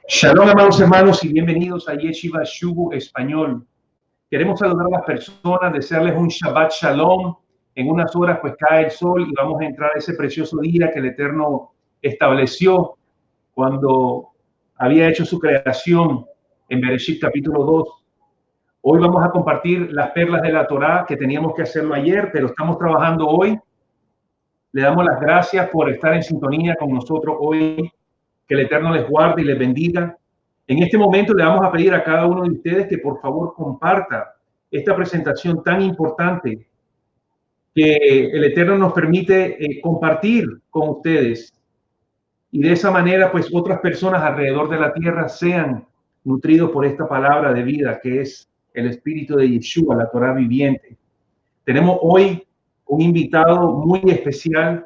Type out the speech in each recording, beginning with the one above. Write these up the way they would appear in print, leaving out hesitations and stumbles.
Shalom, amados hermanos, y bienvenidos a Yeshiva Shubu Español. Queremos saludar a las personas, desearles un Shabbat Shalom. En unas horas pues cae el sol y vamos a entrar a ese precioso día que el Eterno estableció cuando había hecho su creación en Bereshit capítulo 2. Hoy vamos a compartir las perlas de la Torá, que teníamos que hacerlo ayer, pero estamos trabajando hoy. Le damos las gracias por estar en sintonía con nosotros hoy. Que el Eterno les guarde y les bendiga. En este momento le vamos a pedir a cada uno de ustedes que por favor comparta esta presentación tan importante que el Eterno nos permite compartir con ustedes. Y de esa manera, pues otras personas alrededor de la tierra sean nutridos por esta palabra de vida que es el Espíritu de Yeshua, la Torá viviente. Tenemos hoy un invitado muy especial,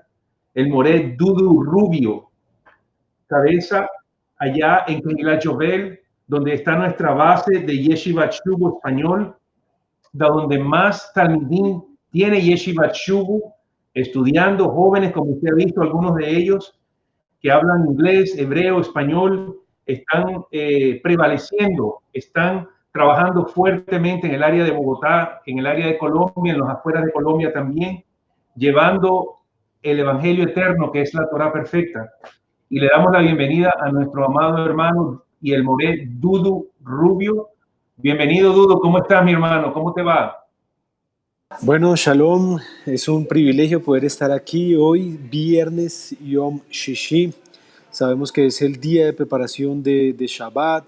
el Moré Dudu Rubio, cabeza allá en Keilat Yovel, donde está nuestra base de Yeshiva Shubu Español, de donde más talmidim tiene Yeshiva Shubu, estudiando jóvenes, como usted ha visto, algunos de ellos que hablan inglés, hebreo, español, están prevaleciendo, están trabajando fuertemente en el área de Bogotá, en el área de Colombia, en las afueras de Colombia también, llevando el Evangelio eterno, que es la Torá perfecta. Y le damos la bienvenida a nuestro amado hermano y el Moré Dudu Rubio. Bienvenido, Dudu. ¿Cómo estás, mi hermano? ¿Cómo te va? Bueno, Shalom, es un privilegio poder estar aquí hoy, viernes Yom Shishi. Sabemos que es el día de preparación de Shabbat,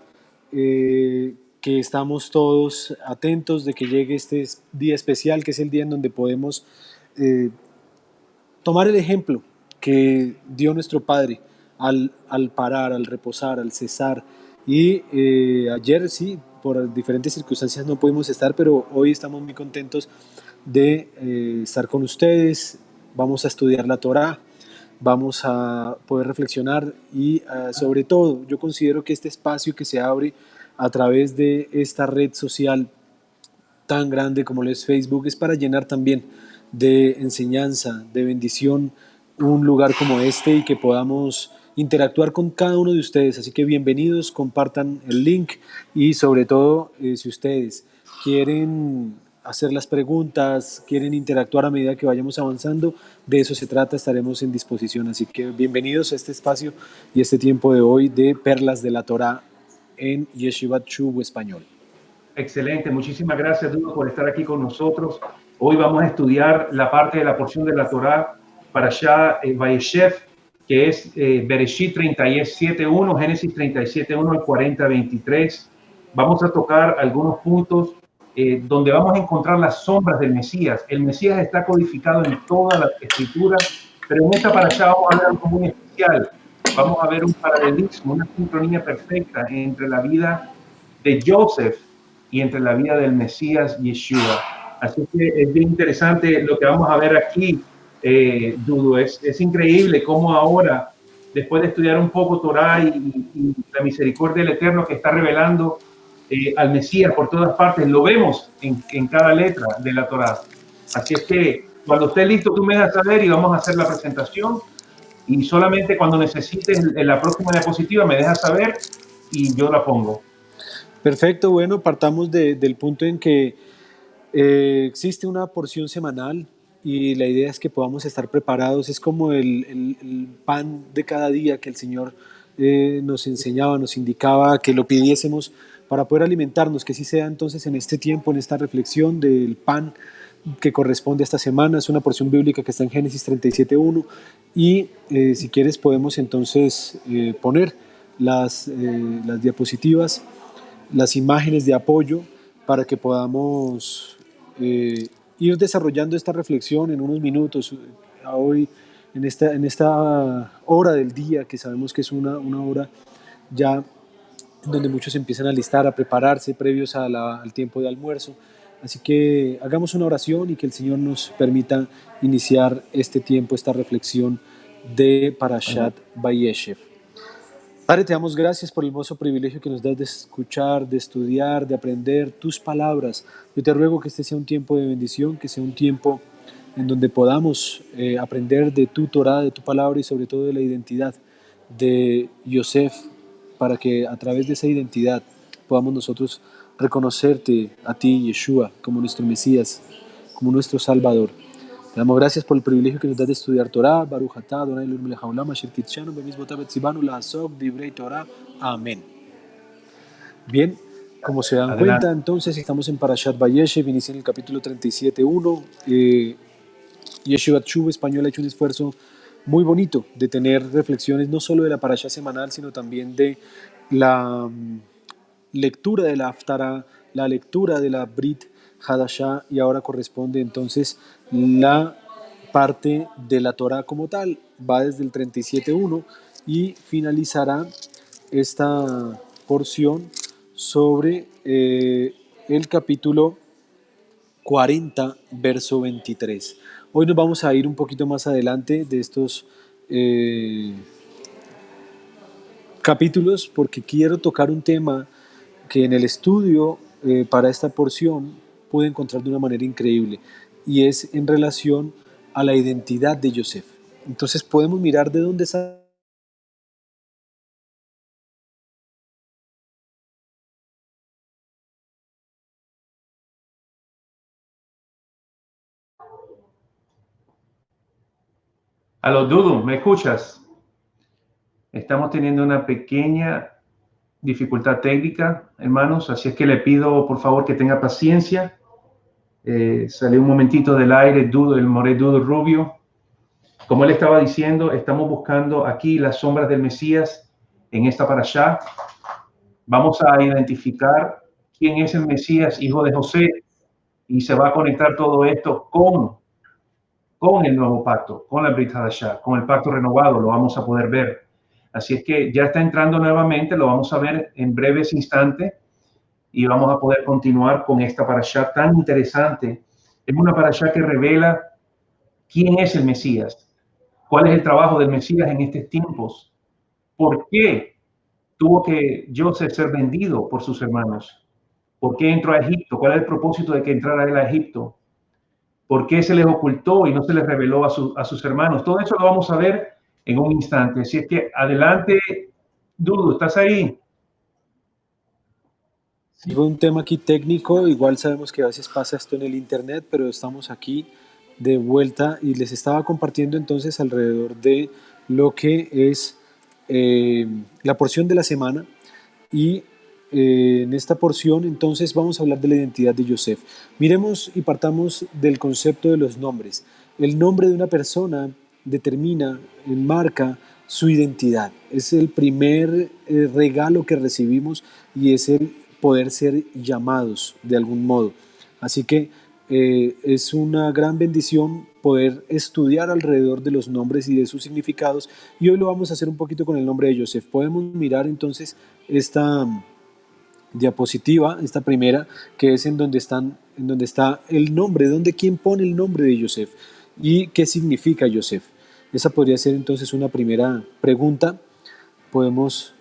que estamos todos atentos de que llegue este día especial, que es el día en donde podemos tomar el ejemplo que dio nuestro Padre al parar, al reposar, al cesar. Y ayer sí, por diferentes circunstancias no pudimos estar, pero hoy estamos muy contentos de estar con ustedes. Vamos a estudiar la Torá, vamos a poder reflexionar y sobre todo yo considero que este espacio que se abre a través de esta red social tan grande como lo es Facebook es para llenar también de enseñanza, de bendición, un lugar como este y que podamos interactuar con cada uno de ustedes. Así que bienvenidos, compartan el link y sobre todo si ustedes quieren hacer las preguntas, quieren interactuar a medida que vayamos avanzando, de eso se trata, estaremos en disposición. Así que bienvenidos a este espacio y este tiempo de hoy de Perlas de la Torá en Yeshivat Shubu Español. Excelente, muchísimas gracias, Dudu, por estar aquí con nosotros. Hoy vamos a estudiar la parte de la porción de la Torá para Shah Vayeshev, que es Bereshit 37.1, Génesis 37.1 al 40.23. Vamos a tocar algunos puntos donde vamos a encontrar las sombras del Mesías. El Mesías está codificado en toda la escritura, pero en esta parashá vamos a ver algo muy especial. Vamos a ver un paralelismo, una sincronía perfecta entre la vida de Joseph y entre la vida del Mesías Yeshua. Así que es bien interesante lo que vamos a ver aquí, Dudu. Es increíble cómo ahora, después de estudiar un poco Torah y la misericordia del Eterno que está revelando al Mesías por todas partes, lo vemos en cada letra de la Torah. Así es que cuando esté listo, tú me das saber y vamos a hacer la presentación. Y solamente cuando necesites en la próxima diapositiva me dejas saber y yo la pongo. Perfecto, bueno, partamos del punto en que existe una porción semanal y la idea es que podamos estar preparados. Es como el pan de cada día que el Señor nos enseñaba, nos indicaba que lo pidiésemos para poder alimentarnos, que así sea entonces en este tiempo, en esta reflexión del pan que corresponde a esta semana. Es una porción bíblica que está en Génesis 37.1 y si quieres podemos entonces poner las diapositivas, las imágenes de apoyo para que podamos ir desarrollando esta reflexión en unos minutos. Hoy, en esta hora del día, que sabemos que es una hora ya donde muchos empiezan a listar, a prepararse previos al tiempo de almuerzo. Así que hagamos una oración y que el Señor nos permita iniciar este tiempo, esta reflexión de Parashat Vayeshev. Padre, te damos gracias por el hermoso privilegio que nos das de escuchar, de estudiar, de aprender tus palabras. Yo te ruego que este sea un tiempo de bendición, que sea un tiempo en donde podamos aprender de tu Torah, de tu palabra y sobre todo de la identidad de Yosef para que a través de esa identidad podamos nosotros reconocerte a ti, Yeshua, como nuestro Mesías, como nuestro Salvador. Te damos gracias por el privilegio que nos das de estudiar Torah. Baruch atah, Adonai Eloheinu melech haolam, asher kitshanu b'mitzvotav v'tzivanu la'asok divrei Torah. Amén. Bien, como se dan Adelante. cuenta, entonces estamos en Parashat Vayeshev, inicia en el capítulo 37.1. Yeshivat Shuv Español ha hecho un esfuerzo muy bonito de tener reflexiones no solo de la Parashat semanal, sino también de la lectura de la Haftarah, la lectura de la Brit Hadashah, y ahora corresponde entonces la parte de la Torah como tal. Va desde el 37.1 y finalizará esta porción sobre el capítulo 40, verso 23. Hoy nos vamos a ir un poquito más adelante de estos capítulos porque quiero tocar un tema que en el estudio para esta porción pude encontrar de una manera increíble, y es en relación a la identidad de Yosef. Entonces podemos mirar de dónde sale. Aló, Dudu, ¿me escuchas? Estamos teniendo una pequeña dificultad técnica, hermanos, así es que le pido por favor que tenga paciencia. Salió un momentito del aire Dudu, el Moré Dudu Rubio. Como él estaba diciendo, estamos buscando aquí las sombras del Mesías en esta parashá. Vamos a identificar quién es el Mesías, hijo de José, y se va a conectar todo esto con el nuevo pacto, con la Brit Hadashah, con el pacto renovado, lo vamos a poder ver. Así es que ya está entrando nuevamente, lo vamos a ver en breves instantes y vamos a poder continuar con esta parashá tan interesante. Es una parashá que revela quién es el Mesías, cuál es el trabajo del Mesías en estos tiempos, por qué tuvo que Joseph ser vendido por sus hermanos, por qué entró a Egipto, cuál es el propósito de que entrara él a Egipto, por qué se les ocultó y no se les reveló a sus hermanos. Todo eso lo vamos a ver en un instante. Así es que adelante, Dudu, ¿estás ahí? Sí. Un tema aquí técnico, igual sabemos que a veces pasa esto en el internet, pero estamos aquí de vuelta y les estaba compartiendo entonces alrededor de lo que es la porción de la semana, y en esta porción entonces vamos a hablar de la identidad de Yosef. Miremos y partamos del concepto de los nombres. El nombre de una persona determina, enmarca su identidad. Es el primer regalo que recibimos, y es el poder ser llamados de algún modo. Así que es una gran bendición poder estudiar alrededor de los nombres y de sus significados, y hoy lo vamos a hacer un poquito con el nombre de Yosef. Podemos mirar entonces esta diapositiva, esta primera, que es en donde está el nombre, quién pone el nombre de Yosef y qué significa Yosef. Esa podría ser entonces una primera pregunta. Podemos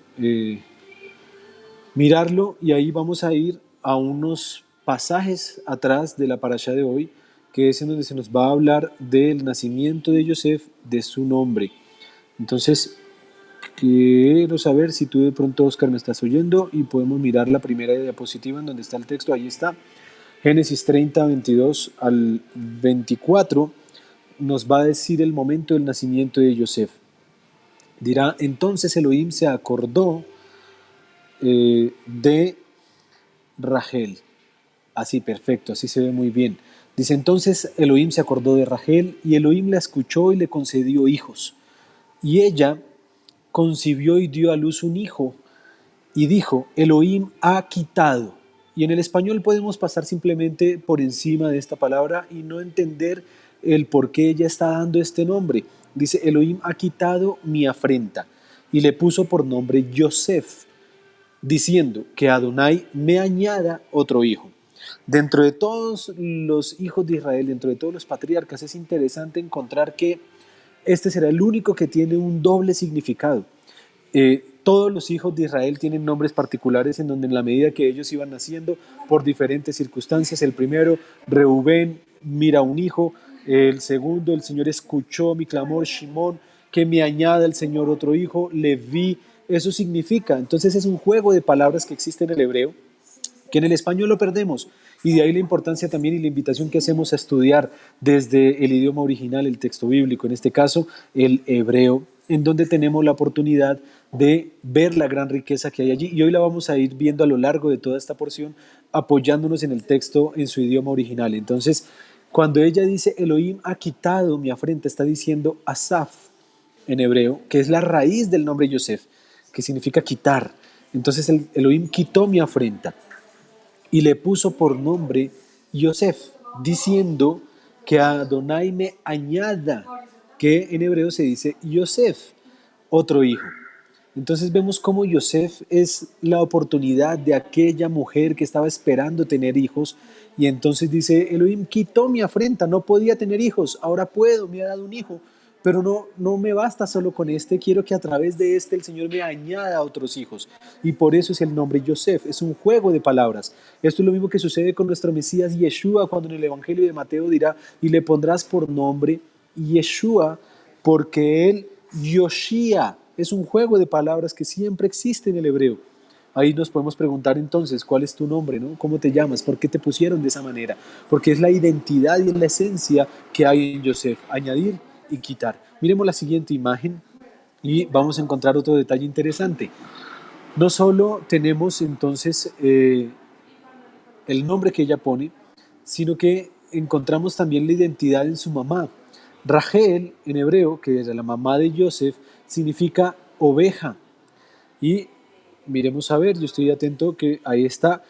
mirarlo, y ahí vamos a ir a unos pasajes atrás de la parashá de hoy, que es en donde se nos va a hablar del nacimiento de Yosef, de su nombre. Entonces, quiero saber si tú de pronto, Oscar, me estás oyendo, y podemos mirar la primera diapositiva en donde está el texto. Ahí está. Génesis 30, 22 al 24 nos va a decir el momento del nacimiento de Yosef. Dirá: entonces Elohim se acordó de Rachel. Así, perfecto, así se ve muy bien. Dice: entonces Elohim se acordó de Rachel, y Elohim la escuchó y le concedió hijos. Y ella concibió y dio a luz un hijo, y dijo: Elohim ha quitado. Y en el español podemos pasar simplemente por encima de esta palabra y no entender el por qué ella está dando este nombre. Dice: Elohim ha quitado mi afrenta, y le puso por nombre Yosef, diciendo: que Adonai me añada otro hijo. Dentro de todos los hijos de Israel, dentro de todos los patriarcas, es interesante encontrar que este será el único que tiene un doble significado. Todos los hijos de Israel tienen nombres particulares en donde, en la medida que ellos iban naciendo por diferentes circunstancias, el primero, Reubén, mira un hijo; el segundo, el Señor escuchó mi clamor, Shimón; que me añada el Señor otro hijo, Leví, eso significa. Entonces es un juego de palabras que existe en el hebreo, que en el español lo perdemos. Y de ahí la importancia también y la invitación que hacemos a estudiar desde el idioma original, el texto bíblico, en este caso el hebreo, en donde tenemos la oportunidad de ver la gran riqueza que hay allí. Y hoy la vamos a ir viendo a lo largo de toda esta porción, apoyándonos en el texto en su idioma original. Entonces, cuando ella dice, Elohim ha quitado mi afrenta, está diciendo Asaf en hebreo, que es la raíz del nombre Yosef, que significa quitar. Entonces el Elohim quitó mi afrenta y le puso por nombre Yosef, diciendo que a Adonai me añada, que en hebreo se dice Yosef, otro hijo. Entonces vemos cómo Yosef es la oportunidad de aquella mujer que estaba esperando tener hijos, y entonces dice, Elohim quitó mi afrenta, no podía tener hijos, ahora puedo, me ha dado un hijo, pero no me basta solo con este, quiero que a través de este el Señor me añada a otros hijos, y por eso es el nombre Yosef, es un juego de palabras. Esto es lo mismo que sucede con nuestro Mesías Yeshua, cuando en el Evangelio de Mateo dirá, y le pondrás por nombre Yeshua, porque él Yoshia, es un juego de palabras que siempre existe en el hebreo. Ahí nos podemos preguntar entonces, ¿cuál es tu nombre? ¿No? ¿Cómo te llamas? ¿Por qué te pusieron de esa manera? Porque es la identidad y es la esencia que hay en Yosef, añadir y quitar. Miremos la siguiente imagen y vamos a encontrar otro detalle interesante. No solo tenemos entonces el nombre que ella pone, sino que encontramos también la identidad en su mamá. Rachel, en hebreo, que es la mamá de Yosef, significa oveja. Y miremos a ver, yo estoy atento que ahí está,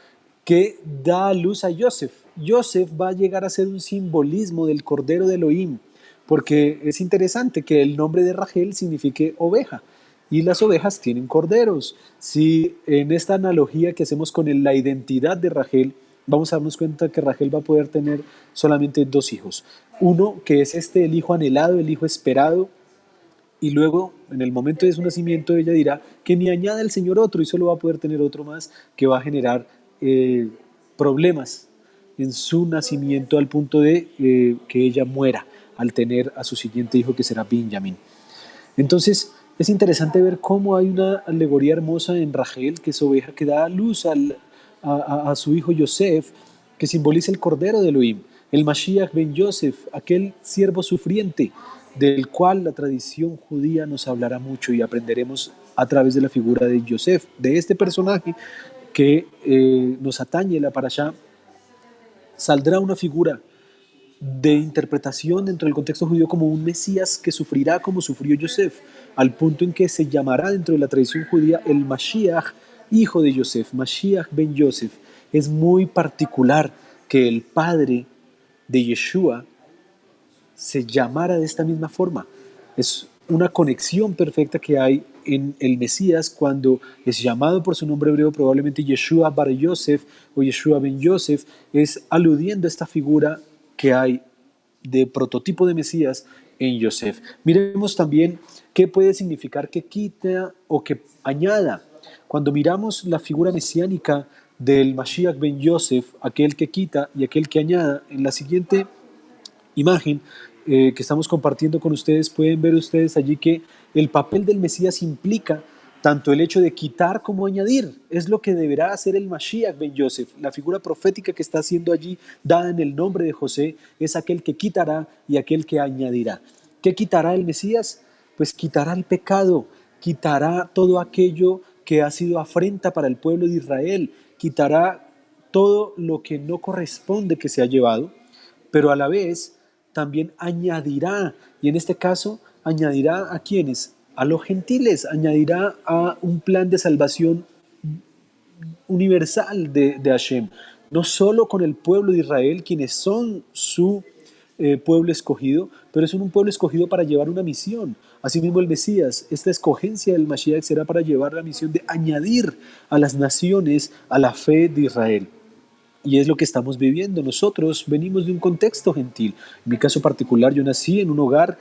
que da a luz a Yosef. Yosef va a llegar a ser un simbolismo del Cordero de Elohim, porque es interesante que el nombre de Rachel signifique oveja, y las ovejas tienen corderos. Si en esta analogía que hacemos con la identidad de Rachel, vamos a darnos cuenta que Rachel va a poder tener solamente dos hijos. Uno, que es el hijo anhelado, el hijo esperado, y luego, en el momento de su nacimiento, ella dirá que me añada el Señor otro, y solo va a poder tener otro más que va a generar problemas en su nacimiento al punto de que ella muera al tener a su siguiente hijo, que será Benjamín. Entonces, es interesante ver cómo hay una alegoría hermosa en Rachel, que es oveja que da a luz a su hijo Yosef, que simboliza el Cordero de Elohim, el Mashiach ben Yosef, aquel siervo sufriente, del cual la tradición judía nos hablará mucho y aprenderemos a través de la figura de Yosef, de este personaje que nos atañe la parashá. Saldrá una figura de interpretación dentro del contexto judío como un Mesías que sufrirá como sufrió Yosef, al punto en que se llamará dentro de la tradición judía el Mashiach, hijo de Yosef, Mashiach ben Yosef. Es muy particular que el padre de Yeshua se llamara de esta misma forma. Es una conexión perfecta que hay en el Mesías cuando es llamado por su nombre hebreo, probablemente Yeshua bar Yosef o Yeshua ben Yosef, es aludiendo a esta figura que hay de prototipo de Mesías en Yosef. Miremos también qué puede significar que quita o que añada. Cuando miramos la figura mesiánica del Mashiach ben Yosef, aquel que quita y aquel que añada, en la siguiente imagen que estamos compartiendo con ustedes, pueden ver ustedes allí que el papel del Mesías implica tanto el hecho de quitar como añadir. Es lo que deberá hacer el Mashiach ben Yosef. La figura profética que está siendo allí dada en el nombre de José es aquel que quitará y aquel que añadirá. ¿Qué quitará el Mesías? Pues quitará el pecado, quitará todo aquello que ha sido afrenta para el pueblo de Israel, quitará todo lo que no corresponde que se ha llevado, pero a la vez también añadirá, y en este caso añadirá a quienes, a los gentiles, añadirá a un plan de salvación universal de Hashem, no solo con el pueblo de Israel, quienes son su pueblo escogido, pero son un pueblo escogido para llevar una misión. Asimismo el Mesías, esta escogencia del Mashiach será para llevar la misión de añadir a las naciones a la fe de Israel. Y es lo que estamos viviendo. Nosotros venimos de un contexto gentil. En mi caso particular, yo nací en un hogar,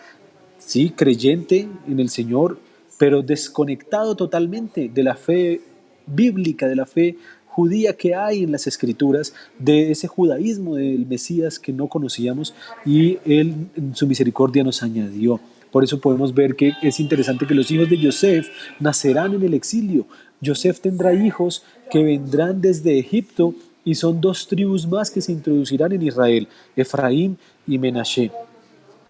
sí, creyente en el Señor, pero desconectado totalmente de la fe bíblica, de la fe judía que hay en las Escrituras, de ese judaísmo del Mesías que no conocíamos, y Él en su misericordia nos añadió. Por eso podemos ver que es interesante que los hijos de Yosef nacerán en el exilio. Yosef tendrá hijos que vendrán desde Egipto y son dos tribus más que se introducirán en Israel, Efraín y Menashe.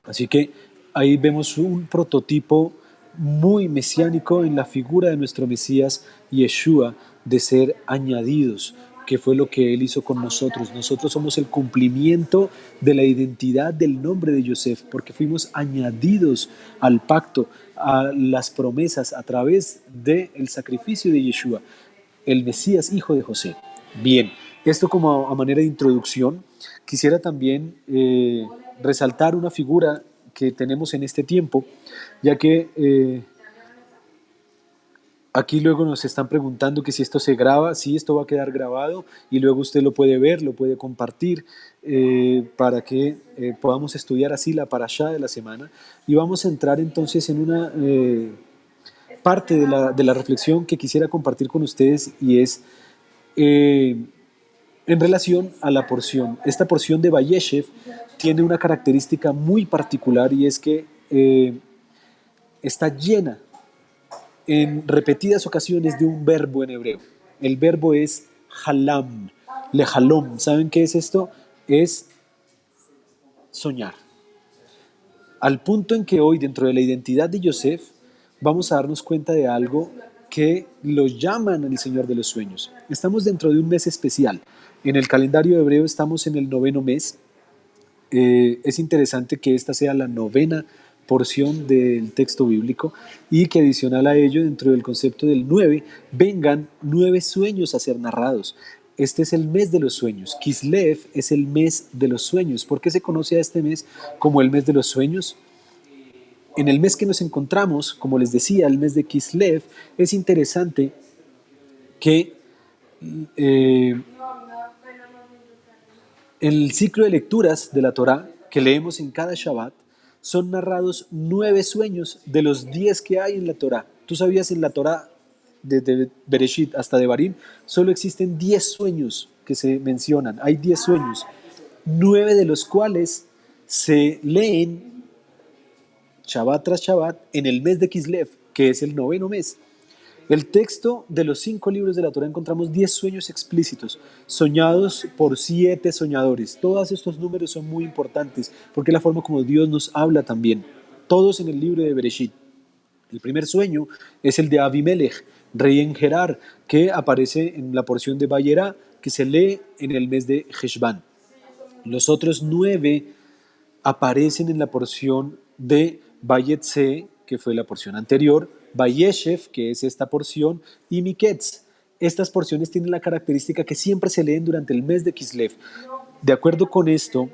Así que ahí vemos un prototipo muy mesiánico en la figura de nuestro Mesías Yeshua, de ser añadidos, que fue lo que Él hizo con nosotros. Nosotros somos el cumplimiento de la identidad del nombre de Yosef, porque fuimos añadidos al pacto, a las promesas a través del sacrificio de Yeshua, el Mesías, hijo de José. Bien, esto como a manera de introducción. Quisiera también resaltar una figura que tenemos en este tiempo, ya que aquí luego nos están preguntando que si esto se graba. Sí, esto va a quedar grabado y luego usted lo puede ver, lo puede compartir para que podamos estudiar así la parashá de la semana. Y vamos a entrar entonces en una parte de la reflexión que quisiera compartir con ustedes, y es en relación a la porción. Esta porción de Vayeshev tiene una característica muy particular, y es que está llena en repetidas ocasiones de un verbo en hebreo. El verbo es halam, lehalom. ¿Saben qué es esto? Es soñar. Al punto en que hoy, dentro de la identidad de Yosef, vamos a darnos cuenta de algo que lo llaman el Señor de los sueños. Estamos dentro de un mes especial. En el calendario hebreo estamos en el 9º mes. Es interesante que esta sea la 9ª porción del texto bíblico, y que adicional a ello, dentro del concepto del 9, vengan 9 sueños a ser narrados. Este es el mes de los sueños. Kislev es el mes de los sueños. ¿Por qué se conoce a este mes como el mes de los sueños? En el mes que nos encontramos, como les decía, el mes de Kislev, es interesante que el ciclo de lecturas de la Torá que leemos en cada Shabbat son narrados 9 sueños de los 10 que hay en la Torá. Tú sabías, en la Torá, desde Bereshit hasta Devarim, solo existen 10 sueños que se mencionan. Hay 10 sueños, 9 de los cuales se leen Shabbat tras Shabbat en el mes de Kislev, que es el 9º mes. El texto de los 5 libros de la Torá encontramos 10 sueños explícitos, soñados por 7 soñadores. Todos estos números son muy importantes porque es la forma como Dios nos habla también. Todos en el libro de Bereshit. El primer sueño es el de Abimelech, rey en Gerar, que aparece en la porción de Vayera, que se lee en el mes de Heshvan. Los otros 9 aparecen en la porción de Vayetse, que fue la porción anterior, Vayeshev, que es esta porción, y Miketz. Estas porciones tienen la característica que siempre se leen durante el mes de Kislev. De acuerdo con esto,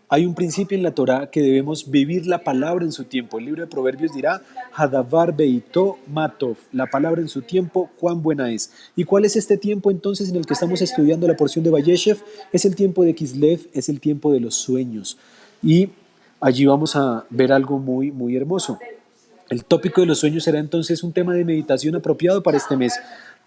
hay un principio en la Torá que debemos vivir la palabra en su tiempo. El libro de Proverbios dirá, Hadavar beito matov, la palabra en su tiempo, cuán buena es. ¿Y cuál es este tiempo entonces en el que estamos estudiando la porción de Vayeshev? Es el tiempo de Kislev, es el tiempo de los sueños. Y allí vamos a ver algo muy, muy hermoso. El tópico de los sueños será entonces un tema de meditación apropiado para este mes.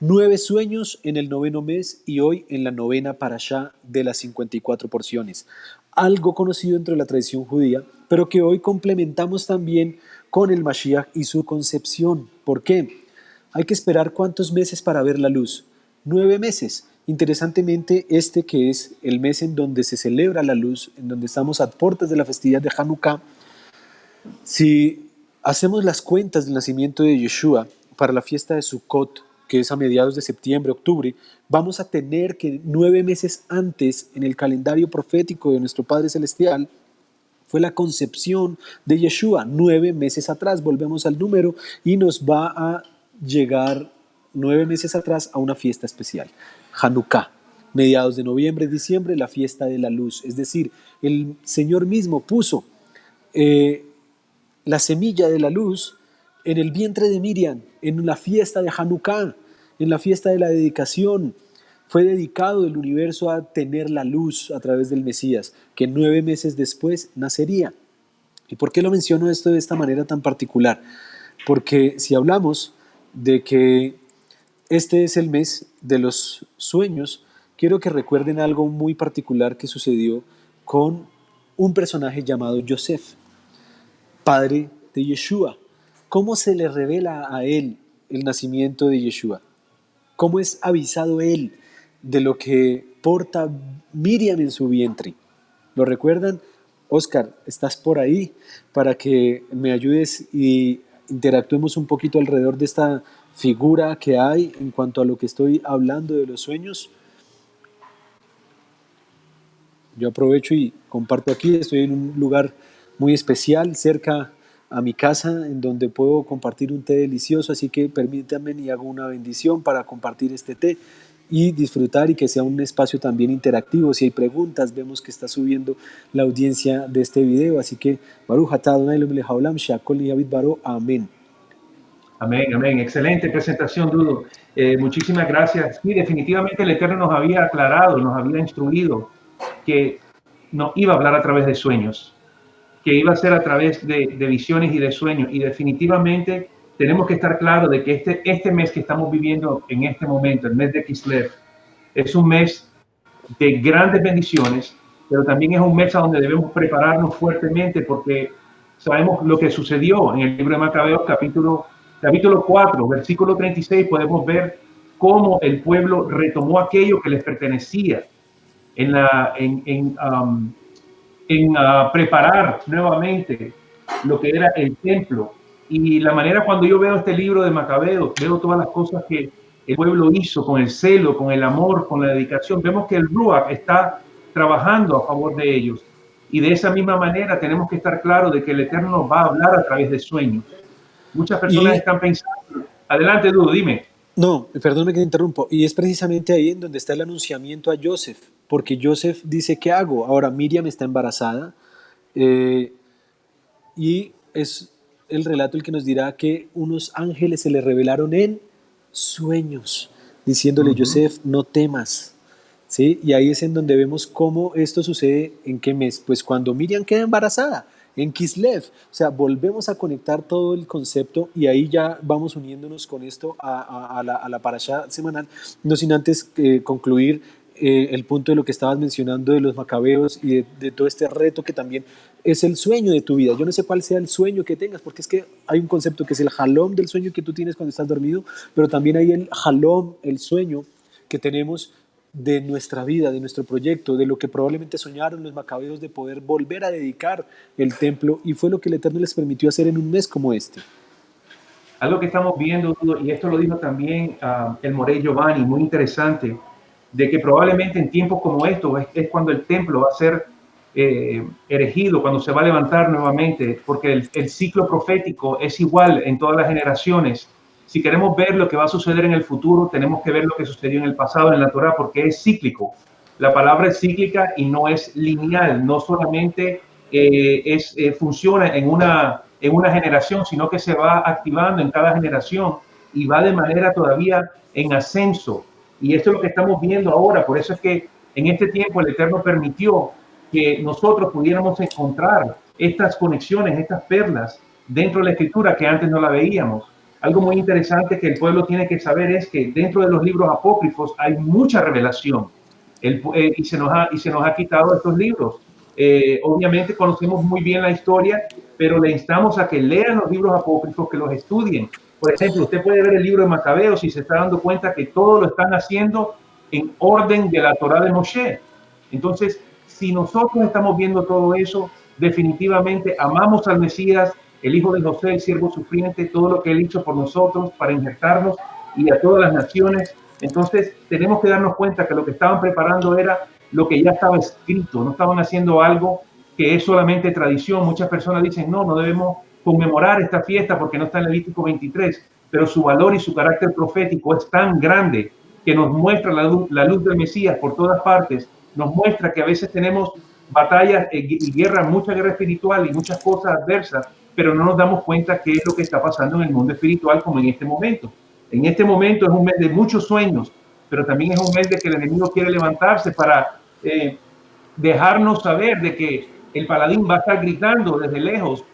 9 sueños en el 9º mes, y hoy en la 9ª parashá de las 54 porciones. Algo conocido dentro de la tradición judía, pero que hoy complementamos también con el Mashiach y su concepción. ¿Por qué? Hay que esperar ¿cuántos meses para ver la luz? 9 meses. Interesantemente, este que es el mes en donde se celebra la luz, en donde estamos a puertas de la festividad de Hanukkah, si hacemos las cuentas del nacimiento de Yeshua para la fiesta de Sukkot, que es a mediados de septiembre, octubre, vamos a tener que 9 meses antes, en el calendario profético de nuestro Padre Celestial, fue la concepción de Yeshua. 9 meses atrás, volvemos al número, y nos va a llegar 9 meses atrás a una fiesta especial, Hanukkah. Mediados de noviembre, diciembre, la fiesta de la luz. Es decir, el Señor mismo puso la semilla de la luz en el vientre de Miriam, en la fiesta de Hanukkah, en la fiesta de la dedicación. Fue dedicado el universo a tener la luz a través del Mesías, que 9 meses después nacería. ¿Y por qué lo menciono esto de esta manera tan particular? Porque si hablamos de que este es el mes de los sueños, quiero que recuerden algo muy particular que sucedió con un personaje llamado Yosef, padre de Yeshua. ¿Cómo se le revela a él el nacimiento de Yeshua? ¿Cómo es avisado él de lo que porta Miriam en su vientre? ¿Lo recuerdan? Oscar, estás por ahí para que me ayudes y interactuemos un poquito alrededor de esta figura que hay en cuanto a lo que estoy hablando de los sueños. Yo aprovecho y comparto aquí, estoy en un lugar muy especial, cerca a mi casa, en donde puedo compartir un té delicioso, así que permítanme y hago una bendición para compartir este té y disfrutar y que sea un espacio también interactivo. Si hay preguntas, vemos que está subiendo la audiencia de este video, así que Baruch atah Adonai Elohim melech haolam, she'akol nהיה bidbaro. Amén. Amén, amén. Excelente presentación, Dudo. Muchísimas gracias. Sí, definitivamente el Eterno nos había aclarado, nos había instruido que no iba a hablar a través de sueños, que iba a ser a través de visiones y de sueños. Y definitivamente tenemos que estar claros de que este mes que estamos viviendo en este momento, el mes de Kislev, es un mes de grandes bendiciones, pero también es un mes a donde debemos prepararnos fuertemente porque sabemos lo que sucedió en el libro de Macabeos, capítulo 4, versículo 36, podemos ver cómo el pueblo retomó aquello que les pertenecía en preparar nuevamente lo que era el templo. Y la manera cuando yo veo este libro de Macabeos, veo todas las cosas que el pueblo hizo con el celo, con el amor, con la dedicación. Vemos que el Ruach está trabajando a favor de ellos. Y de esa misma manera tenemos que estar claros de que el Eterno nos va a hablar a través de sueños. Muchas personas están pensando... Adelante, Dudo, dime. No, perdóname que te interrumpo. Y es precisamente ahí en donde está el anunciamiento a Joseph, porque Joseph dice, ¿qué hago? Ahora Miriam está embarazada y es el relato el que nos dirá que unos ángeles se le revelaron en sueños, diciéndole, Joseph, no temas. ¿Sí? Y ahí es en donde vemos cómo esto sucede, ¿en qué mes? Pues cuando Miriam queda embarazada, en Kislev. O sea, volvemos a conectar todo el concepto y ahí ya vamos uniéndonos con esto a la parashá semanal, no sin antes concluir el punto de lo que estabas mencionando de los macabeos y de todo este reto que también es el sueño de tu vida. Yo no sé cuál sea el sueño que tengas, porque es que hay un concepto que es el halom del sueño que tú tienes cuando estás dormido, pero también hay el halom, el sueño que tenemos de nuestra vida, de nuestro proyecto, de lo que probablemente soñaron los macabeos de poder volver a dedicar el templo, y fue lo que el Eterno les permitió hacer en un mes como este. Algo que estamos viendo, y esto lo dijo también el Morey Giovanni, muy interesante, de que probablemente en tiempos como estos es cuando el templo va a ser erigido, cuando se va a levantar nuevamente, porque el ciclo profético es igual en todas las generaciones. Si queremos ver lo que va a suceder en el futuro, tenemos que ver lo que sucedió en el pasado en la Torá, porque es cíclico. La palabra es cíclica y no es lineal, no solamente funciona en una generación, sino que se va activando en cada generación y va de manera todavía en ascenso. Y esto es lo que estamos viendo ahora. Por eso es que en este tiempo el Eterno permitió que nosotros pudiéramos encontrar estas conexiones, estas perlas dentro de la Escritura que antes no la veíamos. Algo muy interesante que el pueblo tiene que saber es que dentro de los libros apócrifos hay mucha revelación y se nos ha quitado estos libros. Obviamente conocemos muy bien la historia, pero le instamos a que lean los libros apócrifos, que los estudien. Por ejemplo, usted puede ver el libro de Macabeos y se está dando cuenta que todo lo están haciendo en orden de la Torá de Moshe. Entonces, si nosotros estamos viendo todo eso, definitivamente amamos al Mesías, el hijo de José, el siervo sufriente, todo lo que él hizo por nosotros para injertarnos y a todas las naciones. Entonces, tenemos que darnos cuenta que lo que estaban preparando era lo que ya estaba escrito, no estaban haciendo algo que es solamente tradición. Muchas personas dicen, no debemos conmemorar esta fiesta porque no está en Levítico 23, pero su valor y su carácter profético es tan grande que nos muestra la luz del Mesías por todas partes, nos muestra que a veces tenemos batallas y guerra, mucha guerra espiritual y muchas cosas adversas, pero no nos damos cuenta qué es lo que está pasando en el mundo espiritual como en este momento. En este momento es un mes de muchos sueños, pero también es un mes de que el enemigo quiere levantarse para dejarnos saber de que el paladín va a estar gritando desde lejos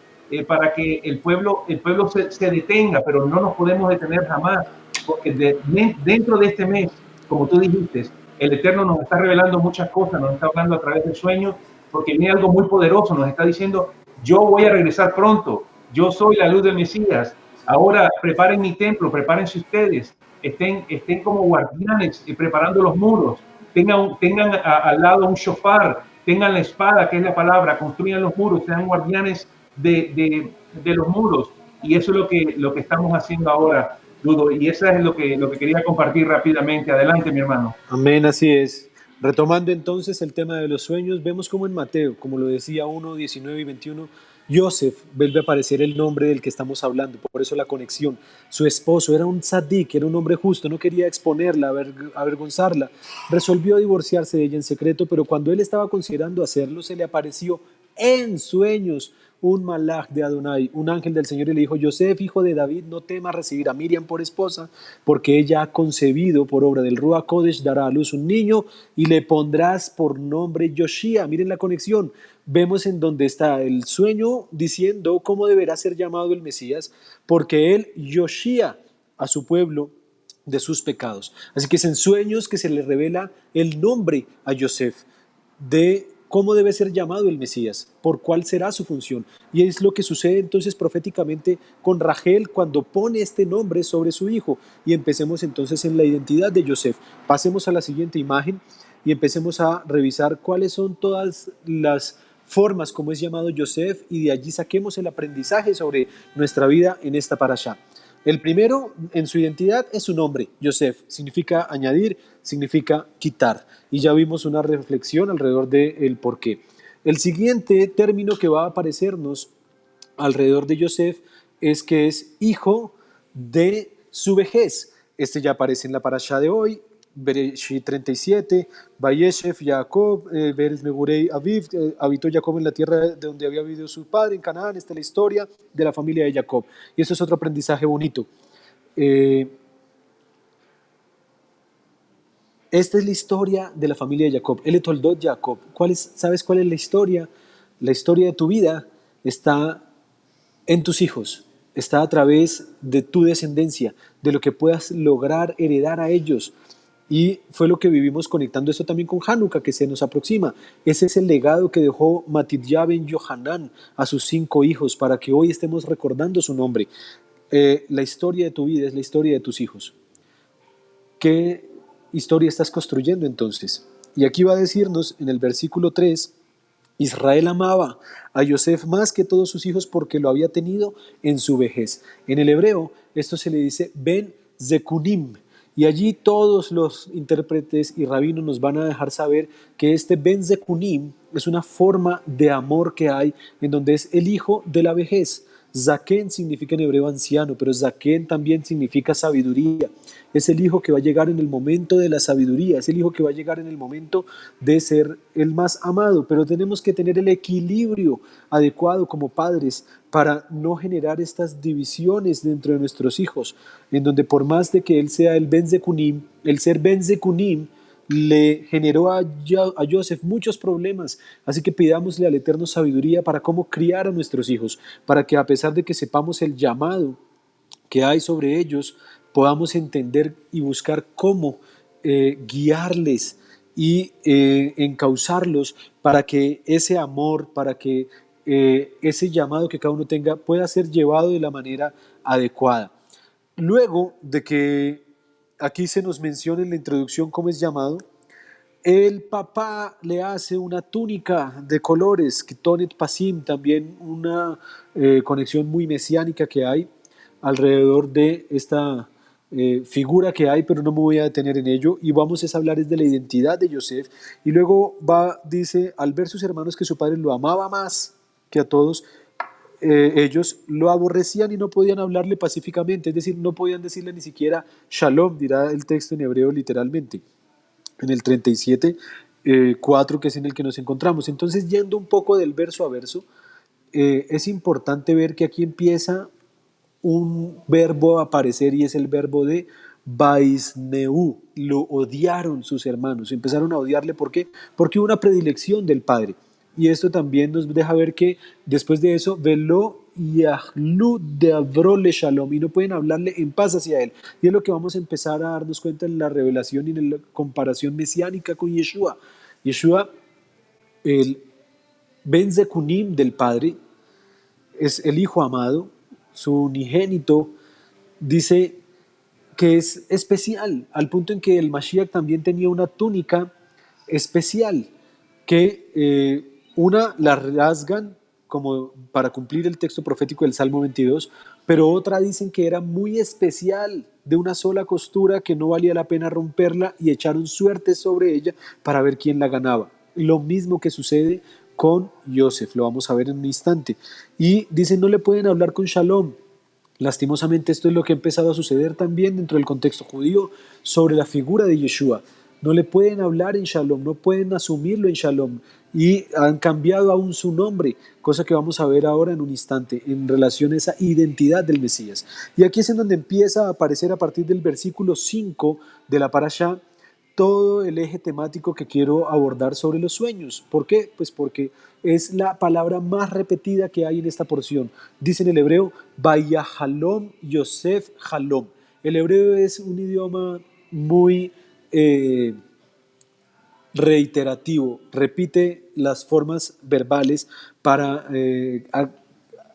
para que el pueblo se detenga, pero no nos podemos detener jamás, porque dentro de este mes, como tú dijiste, el Eterno nos está revelando muchas cosas, nos está hablando a través de sueños, porque viene algo muy poderoso, nos está diciendo, yo voy a regresar pronto, yo soy la luz del Mesías. Ahora preparen mi templo, prepárense ustedes, estén como guardianes preparando los muros, tengan al lado un shofar, tengan la espada, que es la palabra, construyan los muros, sean guardianes de los muros. Y eso es lo que estamos haciendo ahora, Ludo, y eso es lo que quería compartir rápidamente. Adelante, mi hermano. Amén, así es. Retomando entonces el tema de los sueños, vemos como en Mateo, como lo decía 1, 19 y 21, Joseph vuelve a aparecer el nombre del que estamos hablando, por eso la conexión. Su esposo era un tzadik, era un hombre justo, no quería exponerla, avergonzarla. Resolvió divorciarse de ella en secreto, pero cuando él estaba considerando hacerlo, se le apareció en sueños un malaj de Adonai, un ángel del Señor, y le dijo: Yosef, hijo de David, no temas recibir a Miriam por esposa, porque ella ha concebido por obra del Ruach Kodesh, dará a luz un niño y le pondrás por nombre Yoshia. Miren la conexión. Vemos en donde está el sueño diciendo cómo deberá ser llamado el Mesías, porque él Yoshia a su pueblo de sus pecados. Así que es en sueños que se le revela el nombre a Yosef de cómo debe ser llamado el Mesías, por cuál será su función. Y es lo que sucede entonces proféticamente con Rachel cuando pone este nombre sobre su hijo. Y empecemos entonces en la identidad de Yosef. Pasemos a la siguiente imagen y empecemos a revisar cuáles son todas las formas como es llamado Yosef, y de allí saquemos el aprendizaje sobre nuestra vida en esta parashá. El primero en su identidad es su nombre, Yosef, significa añadir, significa quitar. Y ya vimos una reflexión alrededor del por qué. El siguiente término que va a aparecernos alrededor de Yosef es que es hijo de su vejez. Este ya aparece en la parashá de hoy, Bereshit 37, Vayeshev, Jacob, Beres Megurei Aviv, habitó Jacob en la tierra de donde había vivido su padre, en Canaán. Esta es la historia de la familia de Jacob. Y eso es otro aprendizaje bonito. Esta es la historia de la familia de Jacob, el Toldot Jacob. ¿Sabes cuál es la historia? La historia de tu vida está en tus hijos, está a través de tu descendencia, de lo que puedas lograr heredar a ellos. Y fue lo que vivimos conectando esto también con Hanukkah, que se nos aproxima. Ese es el legado que dejó Matidya ben Yohanan a sus 5 hijos, para que hoy estemos recordando su nombre. La historia de tu vida es la historia de tus hijos. ¿Qué historia estás construyendo entonces? Y aquí va a decirnos en el versículo 3, Israel amaba a Yosef más que todos sus hijos porque lo había tenido en su vejez. En el hebreo esto se le dice Ben Zekunim, y allí todos los intérpretes y rabinos nos van a dejar saber que este Ben Zekunim es una forma de amor que hay en donde es el hijo de la vejez. Zaken significa en hebreo anciano, pero Zaken también significa sabiduría. Es el hijo que va a llegar en el momento de la sabiduría, es el hijo que va a llegar en el momento de ser el más amado, pero tenemos que tener el equilibrio adecuado como padres para no generar estas divisiones dentro de nuestros hijos, en donde por más de que él sea el Ben Zekunim, el ser Ben Zekunim le generó a Joseph muchos problemas. Así que pidámosle al Eterno sabiduría para cómo criar a nuestros hijos, para que a pesar de que sepamos el llamado que hay sobre ellos, podamos entender y buscar cómo guiarles y encauzarlos para que ese amor, para que ese llamado que cada uno tenga pueda ser llevado de la manera adecuada. Luego de que aquí se nos menciona en la introducción cómo es llamado, el papá le hace una túnica de colores, Kitonet Pasim, también una conexión muy mesiánica que hay alrededor de esta figura que hay, pero no me voy a detener en ello. Y vamos a hablar de la identidad de Yosef. Y luego dice, al ver sus hermanos que su padre lo amaba más que a todos, ellos lo aborrecían y no podían hablarle pacíficamente, es decir, no podían decirle ni siquiera Shalom, dirá el texto en hebreo literalmente en el 37, 4, que es en el que nos encontramos. Entonces, yendo un poco del verso a verso, es importante ver que aquí empieza un verbo a aparecer, y es el verbo de Baisneu. Lo odiaron sus hermanos, empezaron a odiarle. ¿Por qué? Porque hubo una predilección del padre. Y esto también nos deja ver que después de eso, Velo Yahlu de Abrole Shalom, y no pueden hablarle en paz hacia él. Y es lo que vamos a empezar a darnos cuenta en la revelación y en la comparación mesiánica con Yeshua. Yeshua, el Ben Zekunim del Padre, es el Hijo amado, su unigénito, dice que es especial, al punto en que el Mashiach también tenía una túnica especial, que una la rasgan como para cumplir el texto profético del Salmo 22, pero otra dicen que era muy especial, de una sola costura, que no valía la pena romperla, y echaron suerte sobre ella para ver quién la ganaba. Lo mismo que sucede con Yosef, lo vamos a ver en un instante. Y dicen, no le pueden hablar con Shalom. Lastimosamente esto es lo que ha empezado a suceder también dentro del contexto judío sobre la figura de Yeshua. No le pueden hablar en Shalom, no pueden asumirlo en Shalom, y han cambiado aún su nombre, cosa que vamos a ver ahora en un instante en relación a esa identidad del Mesías. Y aquí es en donde empieza a aparecer a partir del versículo 5 de la parashá todo el eje temático que quiero abordar sobre los sueños. ¿Por qué? Pues porque es la palabra más repetida que hay en esta porción. Dice en el hebreo, Vayahalom Yosef Halom. El hebreo es un idioma muy reiterativo, repite las formas verbales para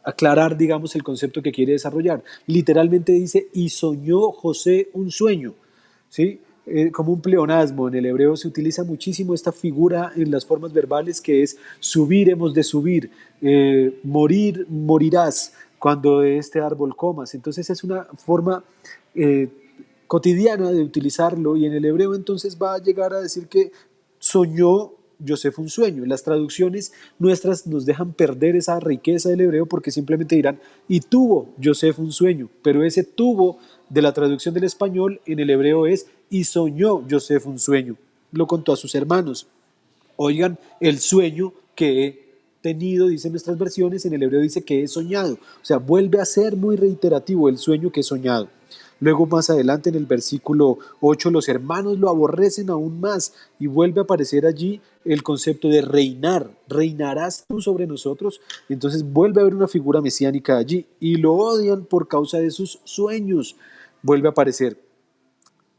aclarar, digamos, el concepto que quiere desarrollar. Literalmente dice, y soñó José un sueño, ¿sí? Como un pleonasmo. En el hebreo se utiliza muchísimo esta figura en las formas verbales, que es subir, hemos de subir, morir, morirás cuando de este árbol comas. Entonces es una forma cotidiana de utilizarlo, y en el hebreo entonces va a llegar a decir que soñó Yosef un sueño. Las traducciones nuestras nos dejan perder esa riqueza del hebreo, porque simplemente dirán, y tuvo Yosef un sueño, pero ese tuvo de la traducción del español en el hebreo es, y soñó Yosef un sueño. Lo contó a sus hermanos. Oigan, el sueño que he tenido, dicen nuestras versiones, en el hebreo dice que he soñado. O sea, vuelve a ser muy reiterativo el sueño que he soñado. Luego más adelante en el versículo 8 los hermanos lo aborrecen aún más, y vuelve a aparecer allí el concepto de reinar. ¿Reinarás tú sobre nosotros? Entonces vuelve a haber una figura mesiánica allí, y lo odian por causa de sus sueños. Vuelve a aparecer.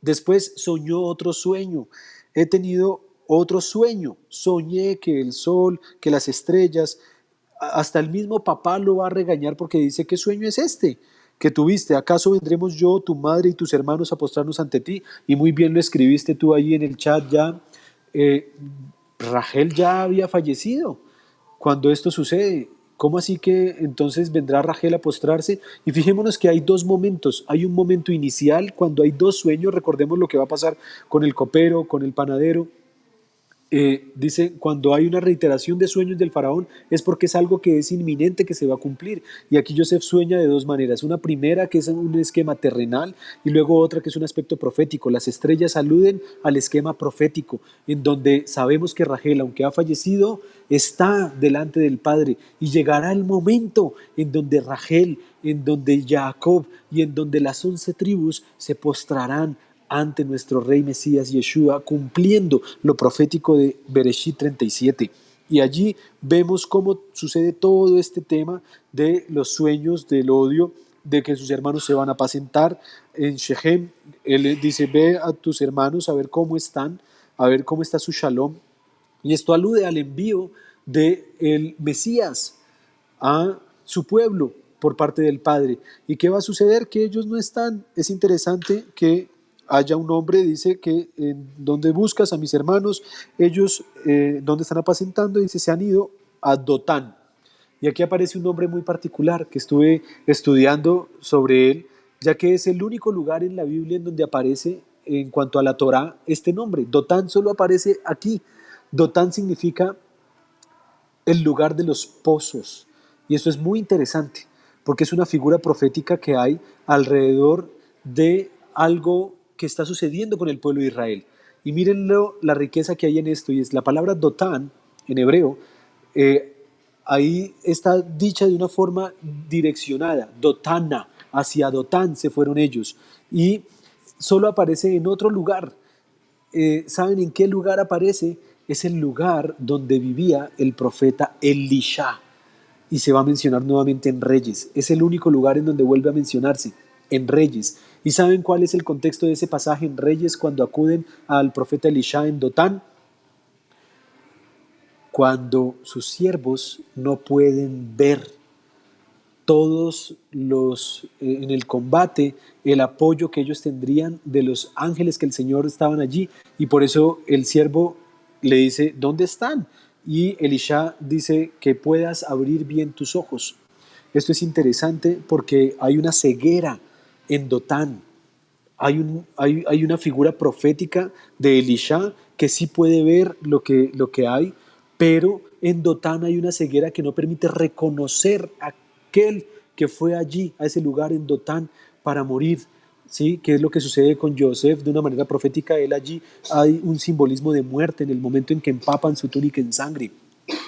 Después soñó otro sueño. He tenido otro sueño. Soñé que el sol, que las estrellas, hasta el mismo papá lo va a regañar porque dice, ¿qué sueño es este que tuviste? ¿Acaso vendremos yo, tu madre y tus hermanos a postrarnos ante ti? Y muy bien lo escribiste tú ahí en el chat ya. Eh, Rachel ya había fallecido cuando esto sucede. ¿Cómo así que entonces vendrá Rachel a postrarse? Y fijémonos que hay dos momentos. Hay un momento inicial cuando hay dos sueños. Recordemos lo que va a pasar con el copero, con el panadero. Dice, cuando hay una reiteración de sueños del faraón es porque es algo que es inminente, que se va a cumplir. Y aquí Joseph sueña de dos maneras. Una primera, que es un esquema terrenal, y luego otra que es un aspecto profético. Las estrellas aluden al esquema profético, en donde sabemos que Rachel, aunque ha fallecido, está delante del Padre, y llegará el momento en donde Rachel, en donde Jacob y en donde las 11 tribus se postrarán ante nuestro Rey Mesías Yeshua, cumpliendo lo profético de Bereshit 37. Y allí vemos cómo sucede todo este tema de los sueños, del odio, de que sus hermanos se van a apacentar en Shechem. Él dice, ve a tus hermanos a ver cómo están, a ver cómo está su shalom. Y esto alude al envío del Mesías a su pueblo por parte del Padre. ¿Y qué va a suceder? Que ellos no están. Es interesante que haya un hombre, dice que donde buscas a mis hermanos, ellos donde están apacentando, dice, se han ido a Dotán. Y aquí aparece un nombre muy particular que estuve estudiando sobre él, ya que es el único lugar en la Biblia en donde aparece, en cuanto a la Torá, este nombre. Dotán solo aparece aquí. Dotán significa el lugar de los pozos. Y eso es muy interesante, porque es una figura profética que hay alrededor de algo que está sucediendo con el pueblo de Israel. Y mírenlo, la riqueza que hay en esto, y es la palabra Dotán, en hebreo, ahí está dicha de una forma direccionada, Dotana, hacia Dotán se fueron ellos. Y solo aparece en otro lugar. ¿Saben en qué lugar aparece? Es el lugar donde vivía el profeta Elisha. Y se va a mencionar nuevamente en Reyes. Es el único lugar en donde vuelve a mencionarse, en Reyes. ¿Y saben cuál es el contexto de ese pasaje en Reyes cuando acuden al profeta Elisha en Dotán? Cuando sus siervos no pueden ver todos en el combate, el apoyo que ellos tendrían de los ángeles que el Señor estaban allí, y por eso el siervo le dice, ¿dónde están? Y Elisha dice que puedas abrir bien tus ojos. Esto es interesante porque hay una ceguera en Dotán. Hay una figura profética de Elisha que sí puede ver lo que hay, pero en Dotán hay una ceguera que no permite reconocer a aquel que fue allí, a ese lugar en Dotán, para morir. ¿Sí? ¿Qué es lo que sucede con Joseph? De una manera profética, él allí hay un simbolismo de muerte en el momento en que empapan su túnica en sangre.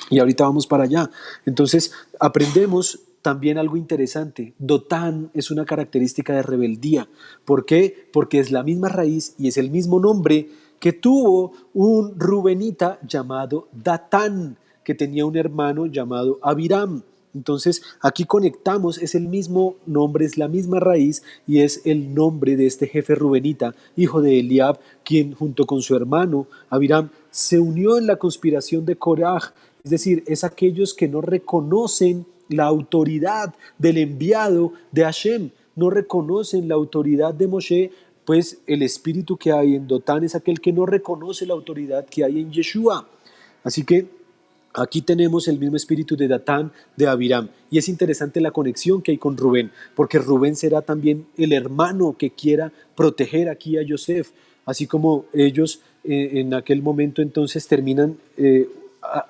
Y ahorita vamos para allá. Entonces, aprendemos también algo interesante. Dotán es una característica de rebeldía. ¿Por qué? Porque es la misma raíz y es el mismo nombre que tuvo un rubenita llamado Datán, que tenía un hermano llamado Abiram. Entonces, aquí conectamos, es el mismo nombre, es la misma raíz y es el nombre de este jefe rubenita, hijo de Eliab, quien junto con su hermano Abiram se unió en la conspiración de Coraj. Es decir, es aquellos que no reconocen la autoridad del enviado de Hashem, no reconocen la autoridad de Moshe, pues el espíritu que hay en Dotán es aquel que no reconoce la autoridad que hay en Yeshua. Así que aquí tenemos el mismo espíritu de Datán, de Abiram. Y es interesante la conexión que hay con Rubén, porque Rubén será también el hermano que quiera proteger aquí a Yosef, así como ellos en aquel momento entonces terminan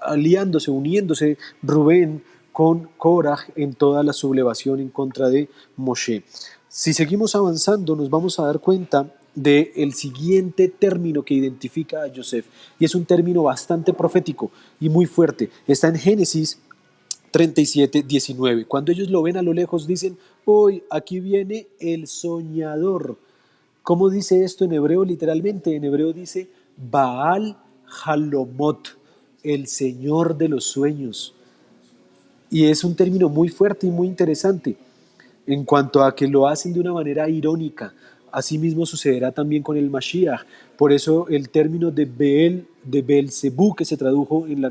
aliándose, uniéndose Rubén con Korah en toda la sublevación en contra de Moshe. Si seguimos avanzando, nos vamos a dar cuenta del siguiente término que identifica a Yosef, y es un término bastante profético y muy fuerte. Está en Génesis 37:19. Cuando ellos lo ven a lo lejos, dicen, hoy aquí viene el soñador. ¿Cómo dice esto en hebreo? Literalmente, en hebreo dice Baal Halomot, el Señor de los sueños. Y es un término muy fuerte y muy interesante en cuanto a que lo hacen de una manera irónica. Asimismo sucederá también con el Mashiach. Por eso el término de Beelzebú, que se tradujo en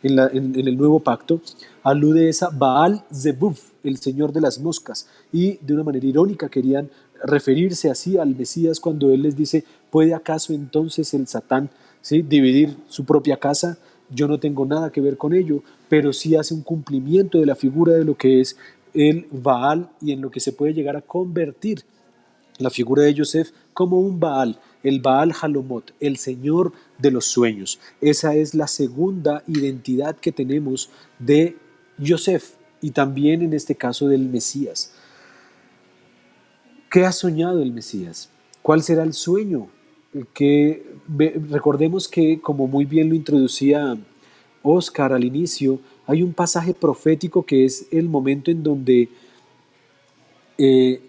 el nuevo pacto, alude a Baal Zebuf, el señor de las moscas. Y de una manera irónica querían referirse así al Mesías cuando él les dice, ¿puede acaso entonces el Satán, ¿sí?, dividir su propia casa? Yo no tengo nada que ver con ello, pero sí hace un cumplimiento de la figura de lo que es el Baal y en lo que se puede llegar a convertir la figura de Yosef como un Baal, el Baal Halomot, el Señor de los sueños. Esa es la segunda identidad que tenemos de Yosef y también en este caso del Mesías. ¿Qué ha soñado el Mesías? ¿Cuál será el sueño? Recordemos que, como muy bien lo introducía Oscar al inicio, hay un pasaje profético que es el momento en donde eh,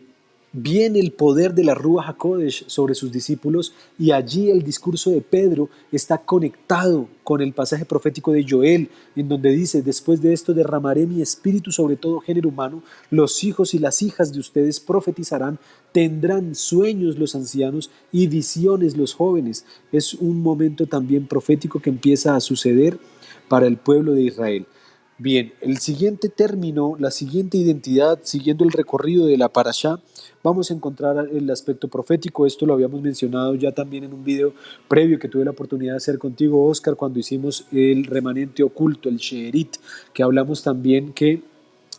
viene el poder de la Ruach HaKodesh sobre sus discípulos, y allí el discurso de Pedro está conectado con el pasaje profético de Joel, en donde dice, después de esto derramaré mi espíritu sobre todo género humano, los hijos y las hijas de ustedes profetizarán, tendrán sueños los ancianos y visiones los jóvenes. Es un momento también profético que empieza a suceder para el pueblo de Israel. Bien, el siguiente término, la siguiente identidad, siguiendo el recorrido de la parashá, vamos a encontrar el aspecto profético. Esto lo habíamos mencionado ya también en un video previo que tuve la oportunidad de hacer contigo, Oscar, cuando hicimos el remanente oculto, el Sheerit, que hablamos también que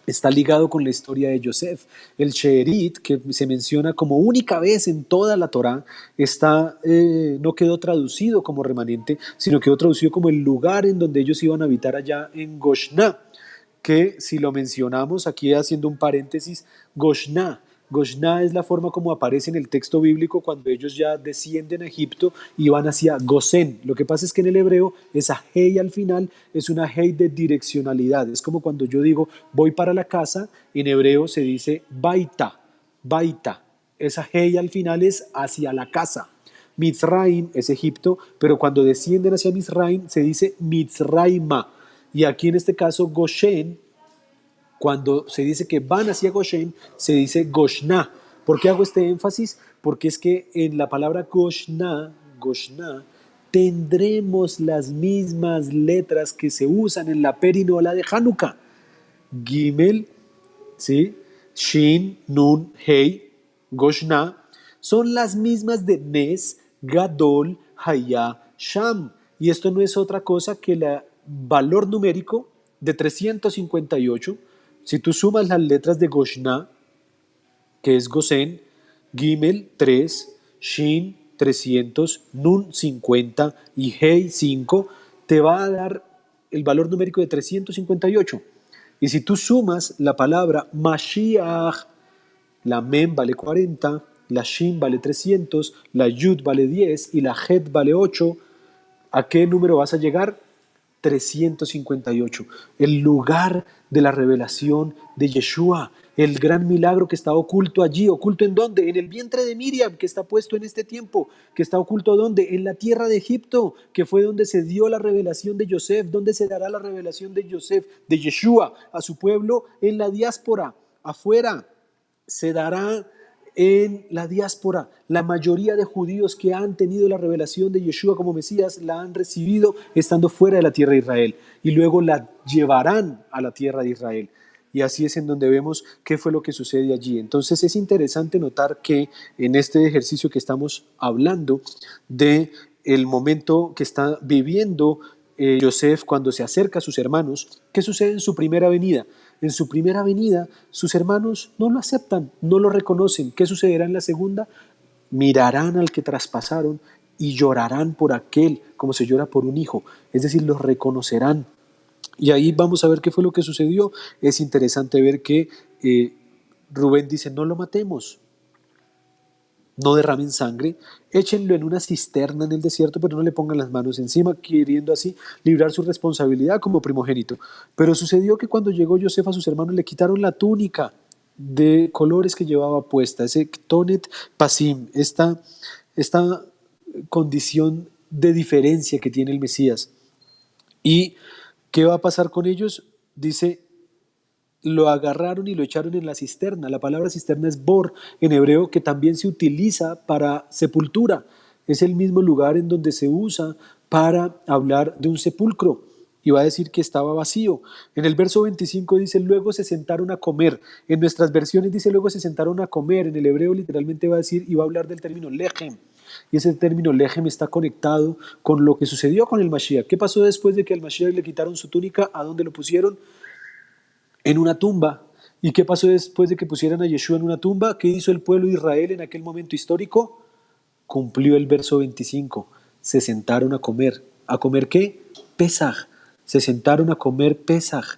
está ligado con la historia de Yosef. El Sheerit, que se menciona como única vez en toda la Torá, no quedó traducido como remanente, sino quedó traducido como el lugar en donde ellos iban a habitar allá en Goshná, que si lo mencionamos aquí haciendo un paréntesis, Goshná es la forma como aparece en el texto bíblico cuando ellos ya descienden a Egipto y van hacia Gosén. Lo que pasa es que en el hebreo esa hey al final es una hey de direccionalidad. Es como cuando yo digo voy para la casa, en hebreo se dice baita, baita. Esa hey al final es hacia la casa. Mitzrayim es Egipto, pero cuando descienden hacia Mitzrayim se dice Mitzrayma. Y aquí en este caso Goshen, cuando se dice que van hacia Goshen, se dice Goshná. ¿Por qué hago este énfasis? Porque es que en la palabra Goshná, tendremos las mismas letras que se usan en la perinola de Hanukkah. Gimel, ¿sí? Shin, Nun, Hei, Goshna, son las mismas de Nes, Gadol, Haya, Sham. Y esto no es otra cosa que el valor numérico de 358. Si tú sumas las letras de Goshna, que es Gosen, Gimel 3, Shin 300, Nun 50 y Hei 5, te va a dar el valor numérico de 358. Y si tú sumas la palabra Mashiach, la Mem vale 40, la Shin vale 300, la Yud vale 10 y la Het vale 8, ¿a qué número vas a llegar? 358, el lugar de la revelación de Yeshua, el gran milagro que está oculto allí. ¿Oculto en dónde? En el vientre de Miriam, que está puesto en este tiempo. ¿Que está oculto dónde? En la tierra de Egipto, que fue donde se dio la revelación de Yosef. ¿Dónde se dará la revelación de Yosef, de Yeshua, a su pueblo? En la diáspora, afuera. Se dará en la diáspora. La mayoría de judíos que han tenido la revelación de Yeshua como Mesías la han recibido estando fuera de la tierra de Israel y luego la llevarán a la tierra de Israel. Y así es en donde vemos qué fue lo que sucede allí. Entonces es interesante notar que en este ejercicio que estamos hablando de el momento que está viviendo Yosef cuando se acerca a sus hermanos, ¿qué sucede en su primera venida? En su primera venida, sus hermanos no lo aceptan, no lo reconocen. ¿Qué sucederá en la segunda? Mirarán al que traspasaron y llorarán por aquel, como se llora por un hijo. Es decir, los reconocerán. Y ahí vamos a ver qué fue lo que sucedió. Es interesante ver que Rubén dice, no lo matemos, no derramen sangre, échenlo en una cisterna en el desierto, pero no le pongan las manos encima, queriendo así librar su responsabilidad como primogénito. Pero sucedió que cuando llegó Yosef a sus hermanos le quitaron la túnica de colores que llevaba puesta, ese Tonet Pasim, esta condición de diferencia que tiene el Mesías. ¿Y qué va a pasar con ellos? Dice, lo agarraron y lo echaron en la cisterna. La palabra cisterna es bor en hebreo, que también se utiliza para sepultura. Es el mismo lugar en donde se usa para hablar de un sepulcro. Y va a decir que estaba vacío. En el verso 25 dice, luego se sentaron a comer. En nuestras versiones dice, luego se sentaron a comer. En el hebreo literalmente va a decir, y va a hablar del término lechem. Y ese término lechem está conectado con lo que sucedió con el Mashiach. ¿Qué pasó después de que al Mashiach le quitaron su túnica? ¿A dónde lo pusieron? En una tumba. ¿Y qué pasó después de que pusieran a Yeshua en una tumba? ¿Qué hizo el pueblo de Israel en aquel momento histórico? Cumplió el verso 25. Se sentaron a comer. ¿A comer qué? Pesaj. Se sentaron a comer Pesaj.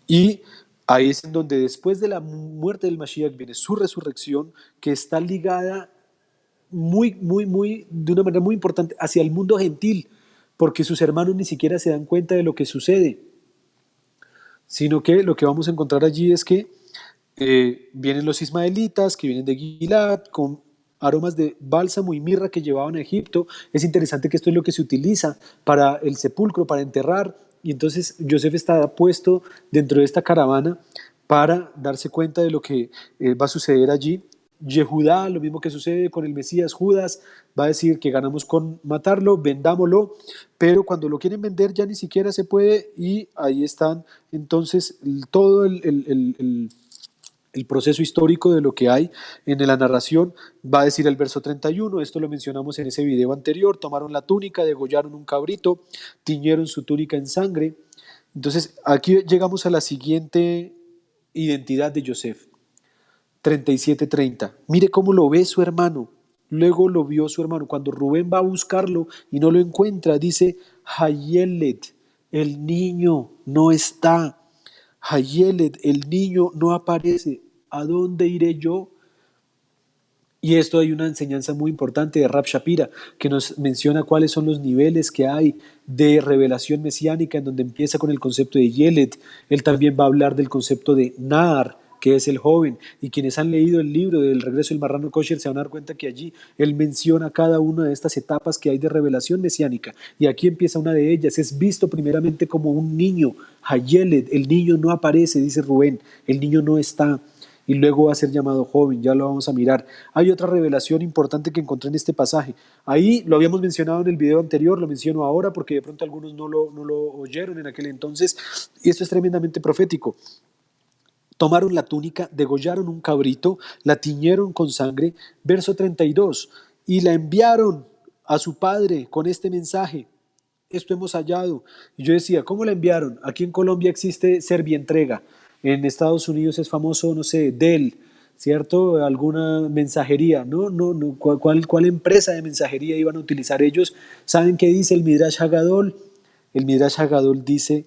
Y ahí es en donde después de la muerte del Mashiach viene su resurrección, que está ligada de una manera muy importante hacia el mundo gentil, porque sus hermanos ni siquiera se dan cuenta de lo que sucede, sino que lo que vamos a encontrar allí es que vienen los ismaelitas que vienen de Gilad con aromas de bálsamo y mirra que llevaban a Egipto. Es interesante que esto es lo que se utiliza para el sepulcro, para enterrar, y entonces Yosef está puesto dentro de esta caravana para darse cuenta de lo que va a suceder allí. Yehudá, lo mismo que sucede con el Mesías, Judas, va a decir que ganamos con matarlo, vendámoslo, pero cuando lo quieren vender ya ni siquiera se puede, y ahí están entonces todo el proceso histórico de lo que hay en la narración. Va a decir el verso 31, esto lo mencionamos en ese video anterior, tomaron la túnica, degollaron un cabrito, tiñeron su túnica en sangre. Entonces aquí llegamos a la siguiente identidad de Yosef. 37:30. Mire cómo lo ve su hermano. Luego lo vio su hermano. Cuando Rubén va a buscarlo y no lo encuentra, dice, Hayelet, el niño no está. Hayelet, el niño no aparece. ¿A dónde iré yo? Y esto hay una enseñanza muy importante de Rab Shapira, que nos menciona cuáles son los niveles que hay de revelación mesiánica, en donde empieza con el concepto de Yelet. Él también va a hablar del concepto de Nar, que es el joven. Y quienes han leído el libro del regreso del marrano kosher se van a dar cuenta que allí él menciona cada una de estas etapas que hay de revelación mesiánica. Y aquí empieza una de ellas. Es visto primeramente como un niño, Hayelet, el niño no aparece, dice Rubén, el niño no está. Y luego va a ser llamado joven, ya lo vamos a mirar. Hay otra revelación importante que encontré en este pasaje. Ahí lo habíamos mencionado en el video anterior, lo menciono ahora porque de pronto algunos no lo oyeron en aquel entonces, y esto es tremendamente profético. Tomaron la túnica, degollaron un cabrito, la tiñeron con sangre. Verso 32. Y la enviaron a su padre con este mensaje: esto hemos hallado. Y yo decía, ¿cómo la enviaron? Aquí en Colombia existe Servientrega. En Estados Unidos es famoso, no sé, Dell, ¿cierto? Alguna mensajería. No, no, no. ¿Cuál empresa de mensajería iban a utilizar ellos? ¿Saben qué dice el Midrash Hagadol? El Midrash Hagadol dice: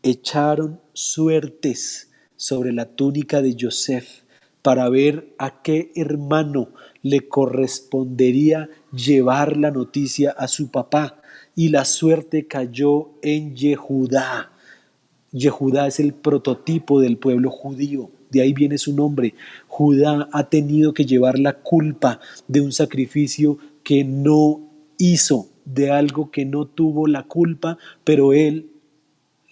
echaron suertes sobre la túnica de Yosef para ver a qué hermano le correspondería llevar la noticia a su papá. Y la suerte cayó en Yehudá. Yehudá es el prototipo del pueblo judío, de ahí viene su nombre. Judá ha tenido que llevar la culpa de un sacrificio que no hizo, de algo que no tuvo la culpa, pero él,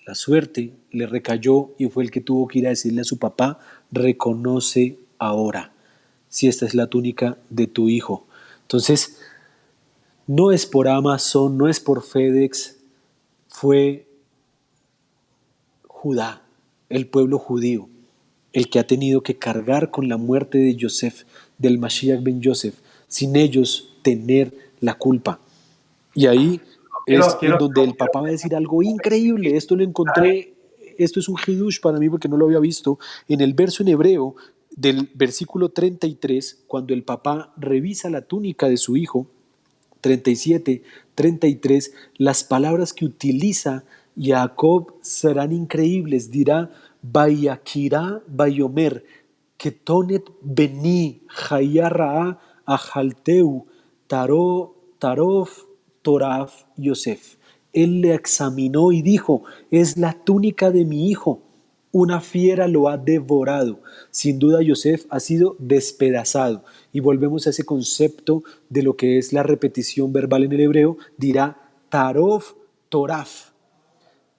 la suerte, le recayó y fue el que tuvo que ir a decirle a su papá: reconoce ahora si esta es la túnica de tu hijo. Entonces, no es por Amazon, no es por FedEx, fue Judá, el pueblo judío, el que ha tenido que cargar con la muerte de Yosef, del Mashiach ben Yosef, sin ellos tener la culpa. Y ahí es en donde el papá va a decir algo increíble. Esto lo encontré, esto es un hidush para mí porque no lo había visto. En el verso en hebreo del versículo 33, cuando el papá revisa la túnica de su hijo, 37, 33, las palabras que utiliza Jacob serán increíbles. Dirá: Vayakira Bayomer, Ketonet Beni, Hayarraa, Ajalteu, Tarof, Toraf, Yosef. Él le examinó y dijo: es la túnica de mi hijo. Una fiera lo ha devorado. Sin duda Yosef ha sido despedazado. Y volvemos a ese concepto de lo que es la repetición verbal en el hebreo. Dirá Tarof, Toraf.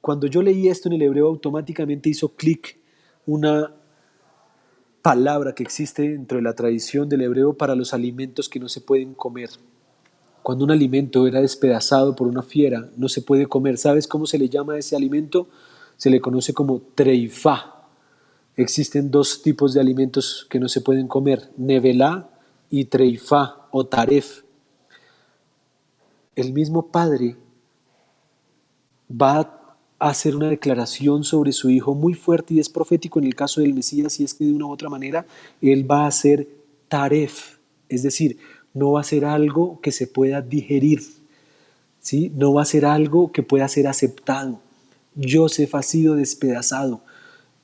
Cuando yo leí esto en el hebreo, automáticamente hizo clic una palabra que existe dentro de la tradición del hebreo para los alimentos que no se pueden comer. Cuando un alimento era despedazado por una fiera, no se puede comer. ¿Sabes cómo se le llama a ese alimento? Se le conoce como treifá. Existen dos tipos de alimentos que no se pueden comer: nevelá y treifá o taref. El mismo padre va a hacer una declaración sobre su hijo muy fuerte, y es profético en el caso del Mesías, y es que de una u otra manera él va a hacer taref, es decir, no va a ser algo que se pueda digerir, ¿sí? No va a ser algo que pueda ser aceptado. Yosef ha sido despedazado,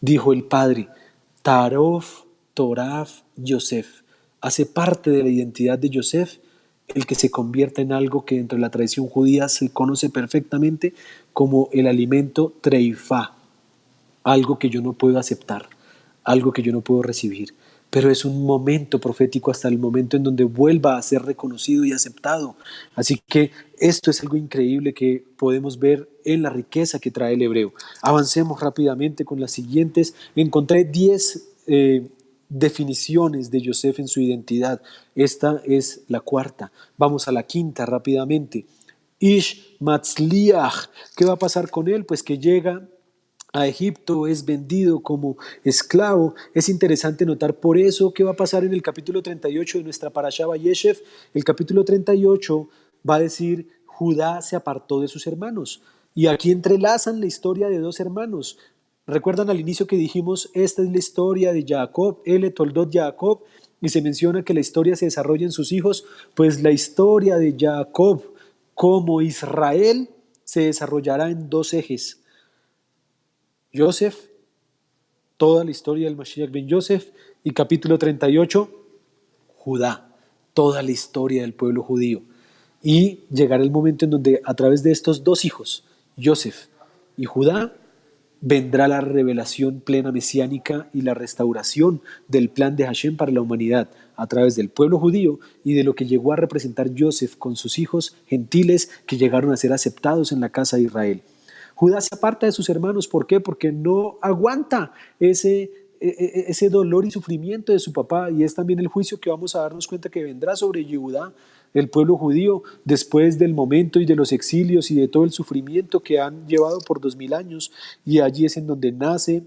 dijo el padre. Tarof, Toraf, Yosef. Hace parte de la identidad de Yosef el que se convierta en algo que dentro de la tradición judía se conoce perfectamente como el alimento treifá, algo que yo no puedo aceptar, algo que yo no puedo recibir. Pero es un momento profético hasta el momento en donde vuelva a ser reconocido y aceptado. Así que esto es algo increíble que podemos ver en la riqueza que trae el hebreo. Avancemos rápidamente con las siguientes. Encontré 10 definiciones de Yosef en su identidad. Esta es la cuarta. Vamos a la quinta rápidamente. Ish Matzliach. ¿Qué va a pasar con él? Pues que llega a Egipto, es vendido como esclavo. Es interesante notar por eso qué va a pasar en el capítulo 38 de nuestra Parashá Vayeshev. El capítulo 38 va a decir: Judá se apartó de sus hermanos. Y aquí entrelazan la historia de dos hermanos. ¿Recuerdan al inicio que dijimos, esta es la historia de Jacob, Ele Toldot Jacob, y se menciona que la historia se desarrolla en sus hijos? Pues la historia de Jacob como Israel se desarrollará en dos ejes. Yosef, toda la historia del Mashiach ben Yosef, y capítulo 38, Judá, toda la historia del pueblo judío. Y llegará el momento en donde a través de estos dos hijos, Yosef y Judá, vendrá la revelación plena mesiánica y la restauración del plan de Hashem para la humanidad a través del pueblo judío y de lo que llegó a representar Yosef con sus hijos gentiles que llegaron a ser aceptados en la casa de Israel. Judá se aparta de sus hermanos. ¿Por qué? Porque no aguanta ese dolor y sufrimiento de su papá, y es también el juicio que vamos a darnos cuenta que vendrá sobre Yehudá, el pueblo judío, después del momento y de los exilios y de todo el sufrimiento que han llevado por 2000 años, y allí es en donde nace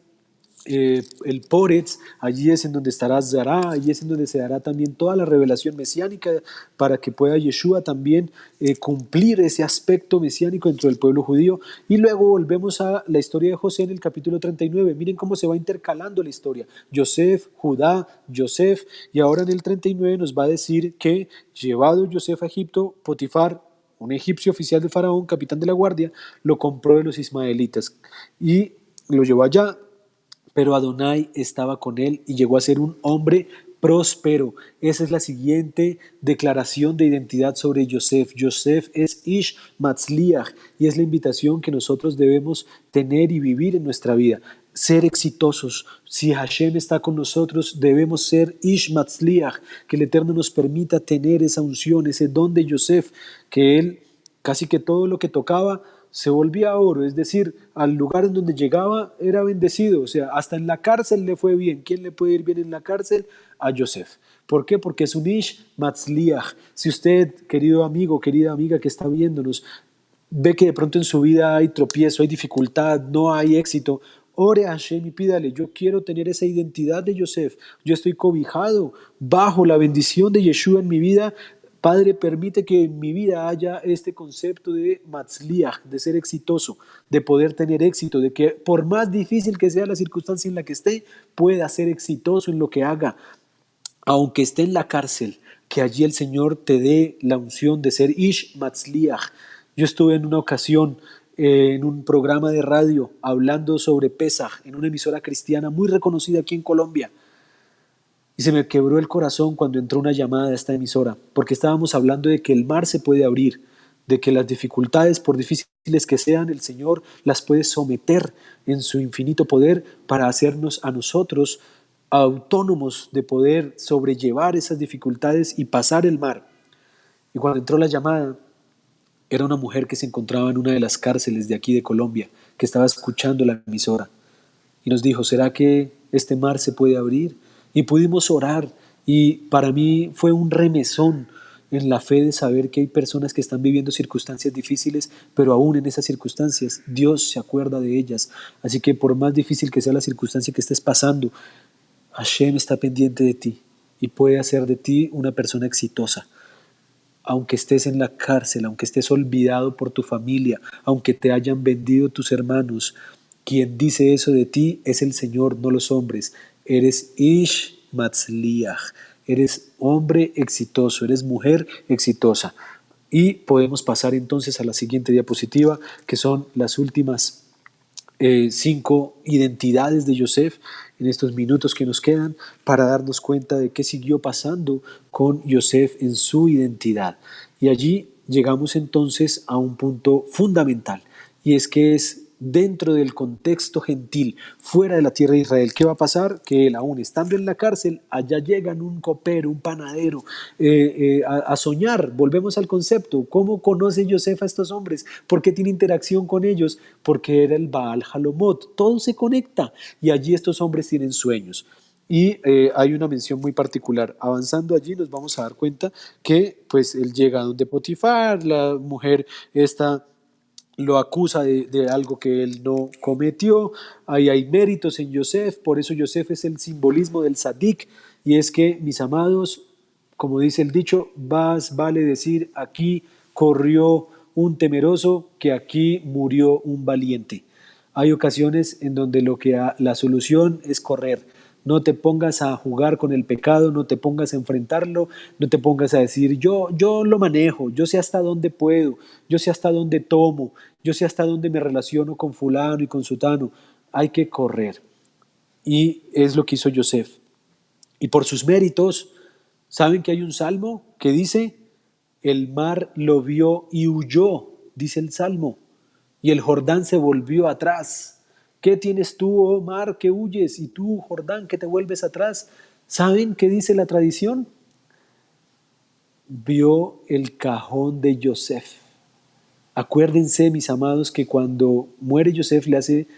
el Poretz, allí es en donde estará Zará, allí es en donde se dará también toda la revelación mesiánica para que pueda Yeshua también cumplir ese aspecto mesiánico dentro del pueblo judío. Y luego volvemos a la historia de José en el capítulo 39. Miren cómo se va intercalando la historia. Yosef, Judá, Yosef, y ahora en el 39 nos va a decir que llevado Yosef a Egipto, Potifar, un egipcio oficial de Faraón, capitán de la guardia, lo compró de los ismaelitas y lo llevó allá, pero Adonai estaba con él y llegó a ser un hombre próspero. Esa es la siguiente declaración de identidad sobre Yosef. Yosef es Ish Matzliach y es la invitación que nosotros debemos tener y vivir en nuestra vida. Ser exitosos. Si Hashem está con nosotros, debemos ser Ish Matzliach, que el Eterno nos permita tener esa unción, ese don de Yosef, que él casi que todo lo que tocaba se volvía oro, es decir, al lugar en donde llegaba era bendecido, o sea, hasta en la cárcel le fue bien. ¿Quién le puede ir bien en la cárcel? A Yosef. ¿Por qué? Porque es un Ish Matzliach. Si usted, querido amigo, querida amiga que está viéndonos, ve que de pronto en su vida hay tropiezo, hay dificultad, no hay éxito, ore a Hashem y pídale: yo quiero tener esa identidad de Yosef, yo estoy cobijado bajo la bendición de Yeshua en mi vida. Padre, permite que en mi vida haya este concepto de matzliach, de ser exitoso, de poder tener éxito, de que por más difícil que sea la circunstancia en la que esté, pueda ser exitoso en lo que haga, aunque esté en la cárcel, que allí el Señor te dé la unción de ser Ish Matzliach. Yo estuve en una ocasión en un programa de radio hablando sobre Pesaj en una emisora cristiana muy reconocida aquí en Colombia. Y se me quebró el corazón cuando entró una llamada a esta emisora, porque estábamos hablando de que el mar se puede abrir, de que las dificultades, por difíciles que sean, el Señor las puede someter en su infinito poder para hacernos a nosotros autónomos de poder sobrellevar esas dificultades y pasar el mar. Y cuando entró la llamada, era una mujer que se encontraba en una de las cárceles de aquí de Colombia, que estaba escuchando la emisora. Y nos dijo: ¿será que este mar se puede abrir? Y pudimos orar, y para mí fue un remesón en la fe de saber que hay personas que están viviendo circunstancias difíciles, pero aún en esas circunstancias Dios se acuerda de ellas. Así que por más difícil que sea la circunstancia que estés pasando, Hashem está pendiente de ti y puede hacer de ti una persona exitosa. Aunque estés en la cárcel, aunque estés olvidado por tu familia, aunque te hayan vendido tus hermanos, quien dice eso de ti es el Señor, no los hombres. Eres Ish Matzliach, eres hombre exitoso, eres mujer exitosa. Y podemos pasar entonces a la siguiente diapositiva, que son las últimas 5 identidades de Yosef en estos minutos que nos quedan, para darnos cuenta de qué siguió pasando con Yosef en su identidad. Y allí llegamos entonces a un punto fundamental, y es que es dentro del contexto gentil, fuera de la tierra de Israel. ¿Qué va a pasar? Que él, aún estando en la cárcel, allá llegan un copero, un panadero, a soñar. Volvemos al concepto. ¿Cómo conoce Yosef a estos hombres? ¿Por qué tiene interacción con ellos? Porque era el Baal Halomot. Todo se conecta y allí estos hombres tienen sueños. Y hay una mención muy particular. Avanzando allí nos vamos a dar cuenta que pues él llega a donde Potifar, la mujer está lo acusa de algo que él no cometió. Ahí hay méritos en Yosef, por eso Yosef es el simbolismo del Sadik, y es que, mis amados, como dice el dicho, más vale decir: aquí corrió un temeroso que aquí murió un valiente. Hay ocasiones en donde la solución es correr. No te pongas a jugar con el pecado, no te pongas a enfrentarlo, no te pongas a decir: yo lo manejo, yo sé hasta dónde puedo, yo sé hasta dónde tomo, yo sé hasta dónde me relaciono con fulano y con sutano. Hay que correr. Y es lo que hizo Yosef. Y por sus méritos, ¿saben que hay un salmo que dice: el mar lo vio y huyó? Dice el salmo. Y el Jordán se volvió atrás. ¿Qué tienes tú, oh mar, que huyes? Y tú, Jordán, que te vuelves atrás. ¿Saben qué dice la tradición? Vio el cajón de Yosef. Acuérdense, mis amados, que cuando muere Yosef le hace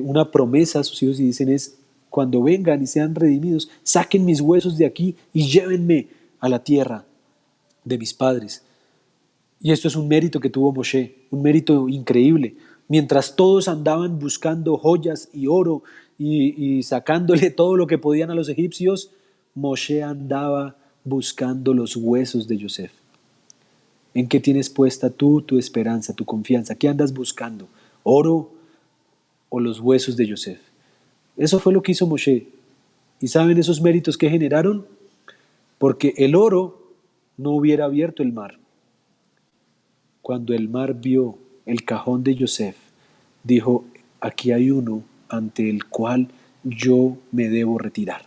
una promesa a sus hijos y dicen: es cuando vengan y sean redimidos, saquen mis huesos de aquí y llévenme a la tierra de mis padres. Y esto es un mérito que tuvo Moshe, un mérito increíble, Mientras todos andaban buscando joyas y oro y sacándole todo lo que podían a los egipcios, Moshe andaba buscando los huesos de Yosef. ¿En qué tienes puesta tú tu esperanza, tu confianza? ¿Qué andas buscando? ¿Oro o los huesos de Yosef? Eso fue lo que hizo Moshe. ¿Y saben esos méritos que generaron? Porque el oro no hubiera abierto el mar. Cuando el mar vio el cajón de Yosef, dijo, aquí hay uno ante el cual yo me debo retirar.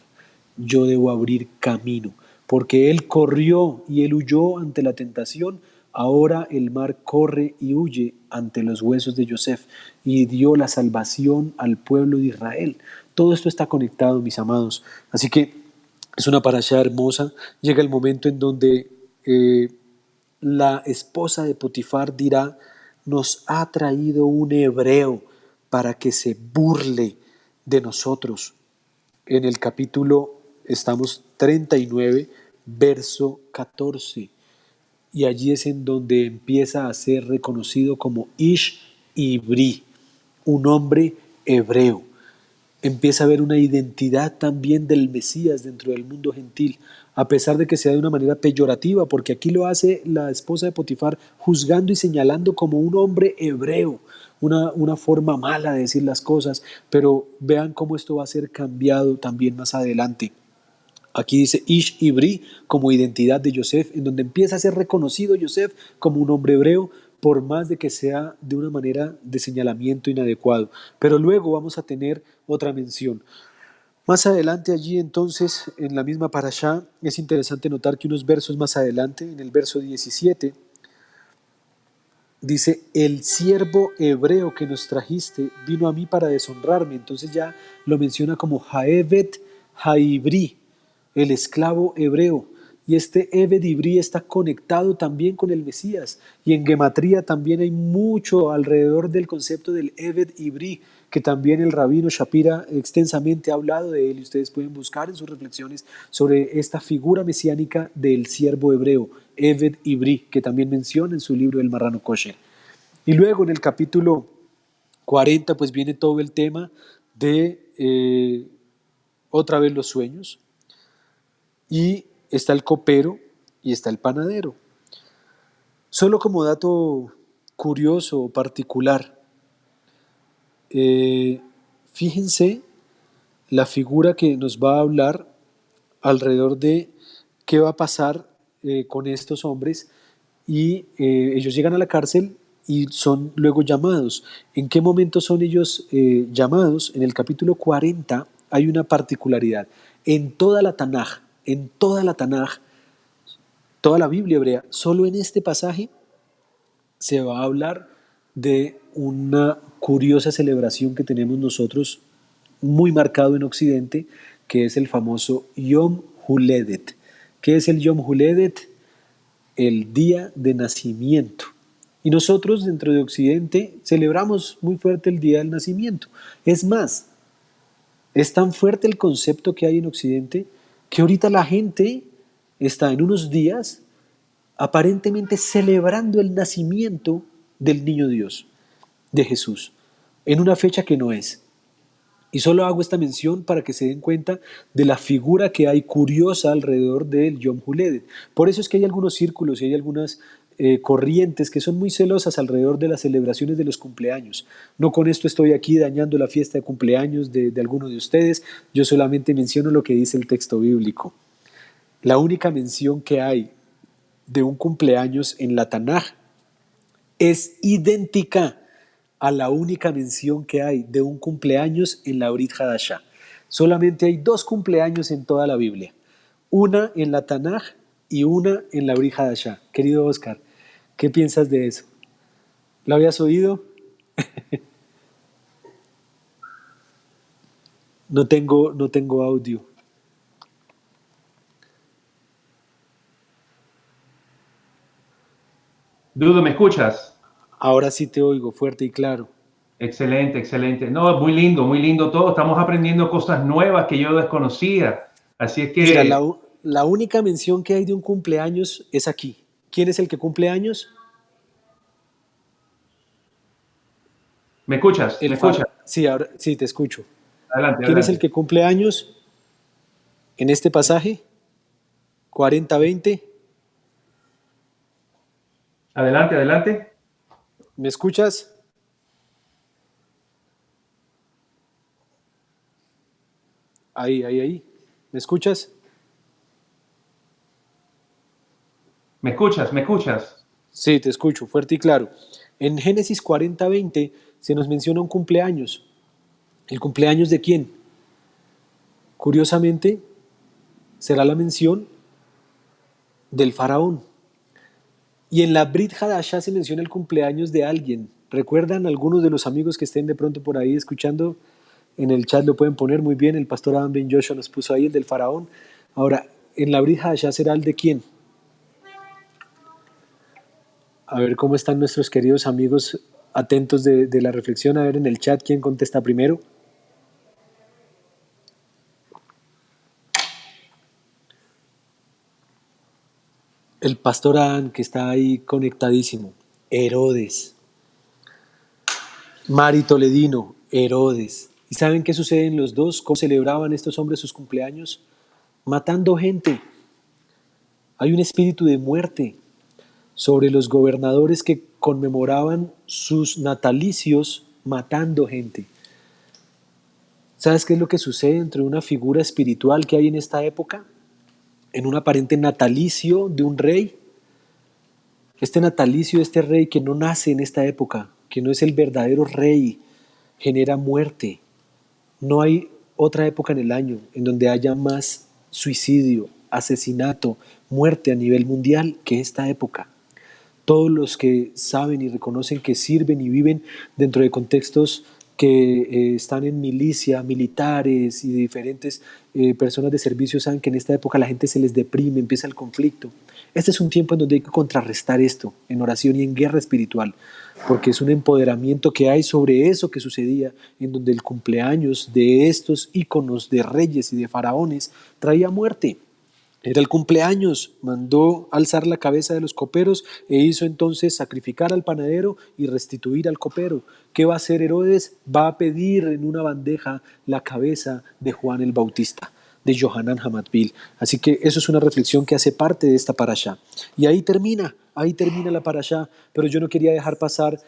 Yo debo abrir camino, porque él corrió y él huyó ante la tentación. Ahora el mar corre y huye ante los huesos de Yosef y dio la salvación al pueblo de Israel. Todo esto está conectado, mis amados. Así que es una parashá hermosa. Llega el momento en donde la esposa de Potifar dirá, nos ha traído un hebreo para que se burle de nosotros. En el capítulo estamos 39, verso 14. Y allí es en donde empieza a ser reconocido como Ish Ibrí, un hombre hebreo. Empieza a haber una identidad también del Mesías dentro del mundo gentil, a pesar de que sea de una manera peyorativa, porque aquí lo hace la esposa de Potifar juzgando y señalando como un hombre hebreo, una forma mala de decir las cosas, pero vean cómo esto va a ser cambiado también más adelante. Aquí dice Ish Ibrí como identidad de Yosef, en donde empieza a ser reconocido Yosef como un hombre hebreo, por más de que sea de una manera de señalamiento inadecuado. Pero luego vamos a tener otra mención. Más adelante allí entonces, en la misma parashá, es interesante notar que unos versos más adelante, en el verso 17, dice, el siervo hebreo que nos trajiste vino a mí para deshonrarme. Entonces ya lo menciona como Haebet Haibri, el esclavo hebreo. Y este Eved Ibrí está conectado también con el Mesías. Y en Gematría también hay mucho alrededor del concepto del Eved Ibrí, que también el rabino Shapira extensamente ha hablado de él. Y ustedes pueden buscar en sus reflexiones sobre esta figura mesiánica del siervo hebreo, Eved Ibrí, que también menciona en su libro El Marrano Kosher. Y luego en el capítulo 40 pues viene todo el tema de otra vez los sueños. Y está el copero y está el panadero. Solo como dato curioso o particular, fíjense la figura que nos va a hablar alrededor de qué va a pasar con estos hombres y ellos llegan a la cárcel y son luego llamados. ¿En qué momento son ellos llamados? En el capítulo 40 hay una particularidad. En toda la Tanaj, toda la Biblia hebrea, solo en este pasaje se va a hablar de una curiosa celebración que tenemos nosotros muy marcado en Occidente, que es el famoso Yom Huledet. ¿Qué es el Yom Huledet? El día de nacimiento. Y nosotros dentro de Occidente celebramos muy fuerte el día del nacimiento. Es más, es tan fuerte el concepto que hay en Occidente que ahorita la gente está en unos días aparentemente celebrando el nacimiento del niño Dios, de Jesús, en una fecha que no es. Y solo hago esta mención para que se den cuenta de la figura que hay curiosa alrededor del Yom Huledet. Por eso es que hay algunos círculos y hay algunas corrientes que son muy celosas alrededor de las celebraciones de los cumpleaños. No con esto estoy aquí dañando la fiesta de cumpleaños de alguno de ustedes, yo solamente menciono lo que dice el texto bíblico. La única mención que hay de un cumpleaños en la Tanaj es idéntica a la única mención que hay de un cumpleaños en la Brit Hadashah. Solamente hay 2 cumpleaños en toda la Biblia, una en la Tanaj y una en la Brit Hadashah. Querido Oscar, ¿qué piensas de eso? ¿Lo habías oído? No tengo audio. Dudo, ¿me escuchas? Ahora sí te oigo fuerte y claro. Excelente, excelente. No, muy lindo todo. Estamos aprendiendo cosas nuevas que yo desconocía. Así es Mira, que la única mención que hay de un cumpleaños es aquí. ¿Quién es el que cumple años? ¿Me escuchas? ¿Me escuchas? Sí, ahora sí, te escucho. Adelante, ¿Quién es el adelante. que cumple años en este pasaje? 40-20. Adelante, adelante. ¿Me escuchas? Ahí, ahí, ahí. ¿Me escuchas? ¿Me escuchas? ¿Me escuchas? Sí, te escucho, fuerte y claro. En Génesis 40:20 se nos menciona un cumpleaños. ¿El cumpleaños de quién? Curiosamente, será la mención del faraón. Y en la Brit Hadashah se menciona el cumpleaños de alguien. ¿Recuerdan algunos de los amigos que estén de pronto por ahí escuchando? En el chat lo pueden poner muy bien. El pastor Adam Ben Joshua nos puso ahí el del faraón. Ahora, en la Brit Hadashah será el de quién. A ver cómo están nuestros queridos amigos atentos de la reflexión. A ver en el chat quién contesta primero. El pastor Adam, que está ahí conectadísimo. Herodes. Mari Toledino, Herodes. ¿Y saben qué sucede en los dos? ¿Cómo celebraban estos hombres sus cumpleaños? Matando gente. Hay un espíritu de muerte sobre los gobernadores que conmemoraban sus natalicios matando gente. ¿Sabes qué es lo que sucede entre una figura espiritual que hay en esta época? En un aparente natalicio de un rey. Este natalicio de este rey que no nace en esta época, que no es el verdadero rey, genera muerte. No hay otra época en el año en donde haya más suicidio, asesinato, muerte a nivel mundial que esta época. Todos los que saben y reconocen que sirven y viven dentro de contextos que están en milicia, militares y diferentes personas de servicio saben que en esta época la gente se les deprime, empieza el conflicto. Este es un tiempo en donde hay que contrarrestar esto en oración y en guerra espiritual, porque es un empoderamiento que hay sobre eso que sucedía, en donde el cumpleaños de estos íconos de reyes y de faraones traía muerte. Era el cumpleaños, mandó alzar la cabeza de los coperos e hizo entonces sacrificar al panadero y restituir al copero. ¿Qué va a hacer Herodes? Va a pedir en una bandeja la cabeza de Juan el Bautista, de Johanan Hamatbil. Así que eso es una reflexión que hace parte de esta parashá. Y ahí termina la parashá, pero yo no quería dejar pasar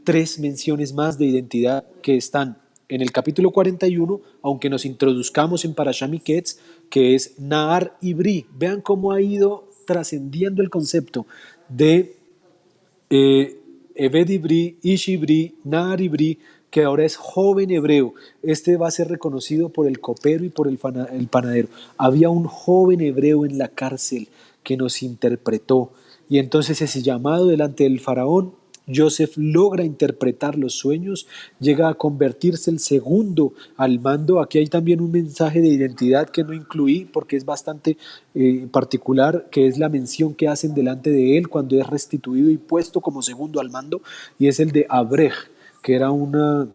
tres menciones más de identidad que están en el capítulo 41, aunque nos introduzcamos en Parashá Miketz, que es Naar y Bri. Vean cómo ha ido trascendiendo el concepto de Eved Ibri, Ish Ibri, Naar Ibri, que ahora es joven hebreo. Este va a ser reconocido por el copero y por el panadero. Había un joven hebreo en la cárcel que nos interpretó. Y entonces ese llamado delante del faraón, Joseph logra interpretar los sueños, llega a convertirse el segundo al mando. Aquí hay también un mensaje de identidad que no incluí porque es bastante particular, que es la mención que hacen delante de él cuando es restituido y puesto como segundo al mando, y es el de Abrej, que era una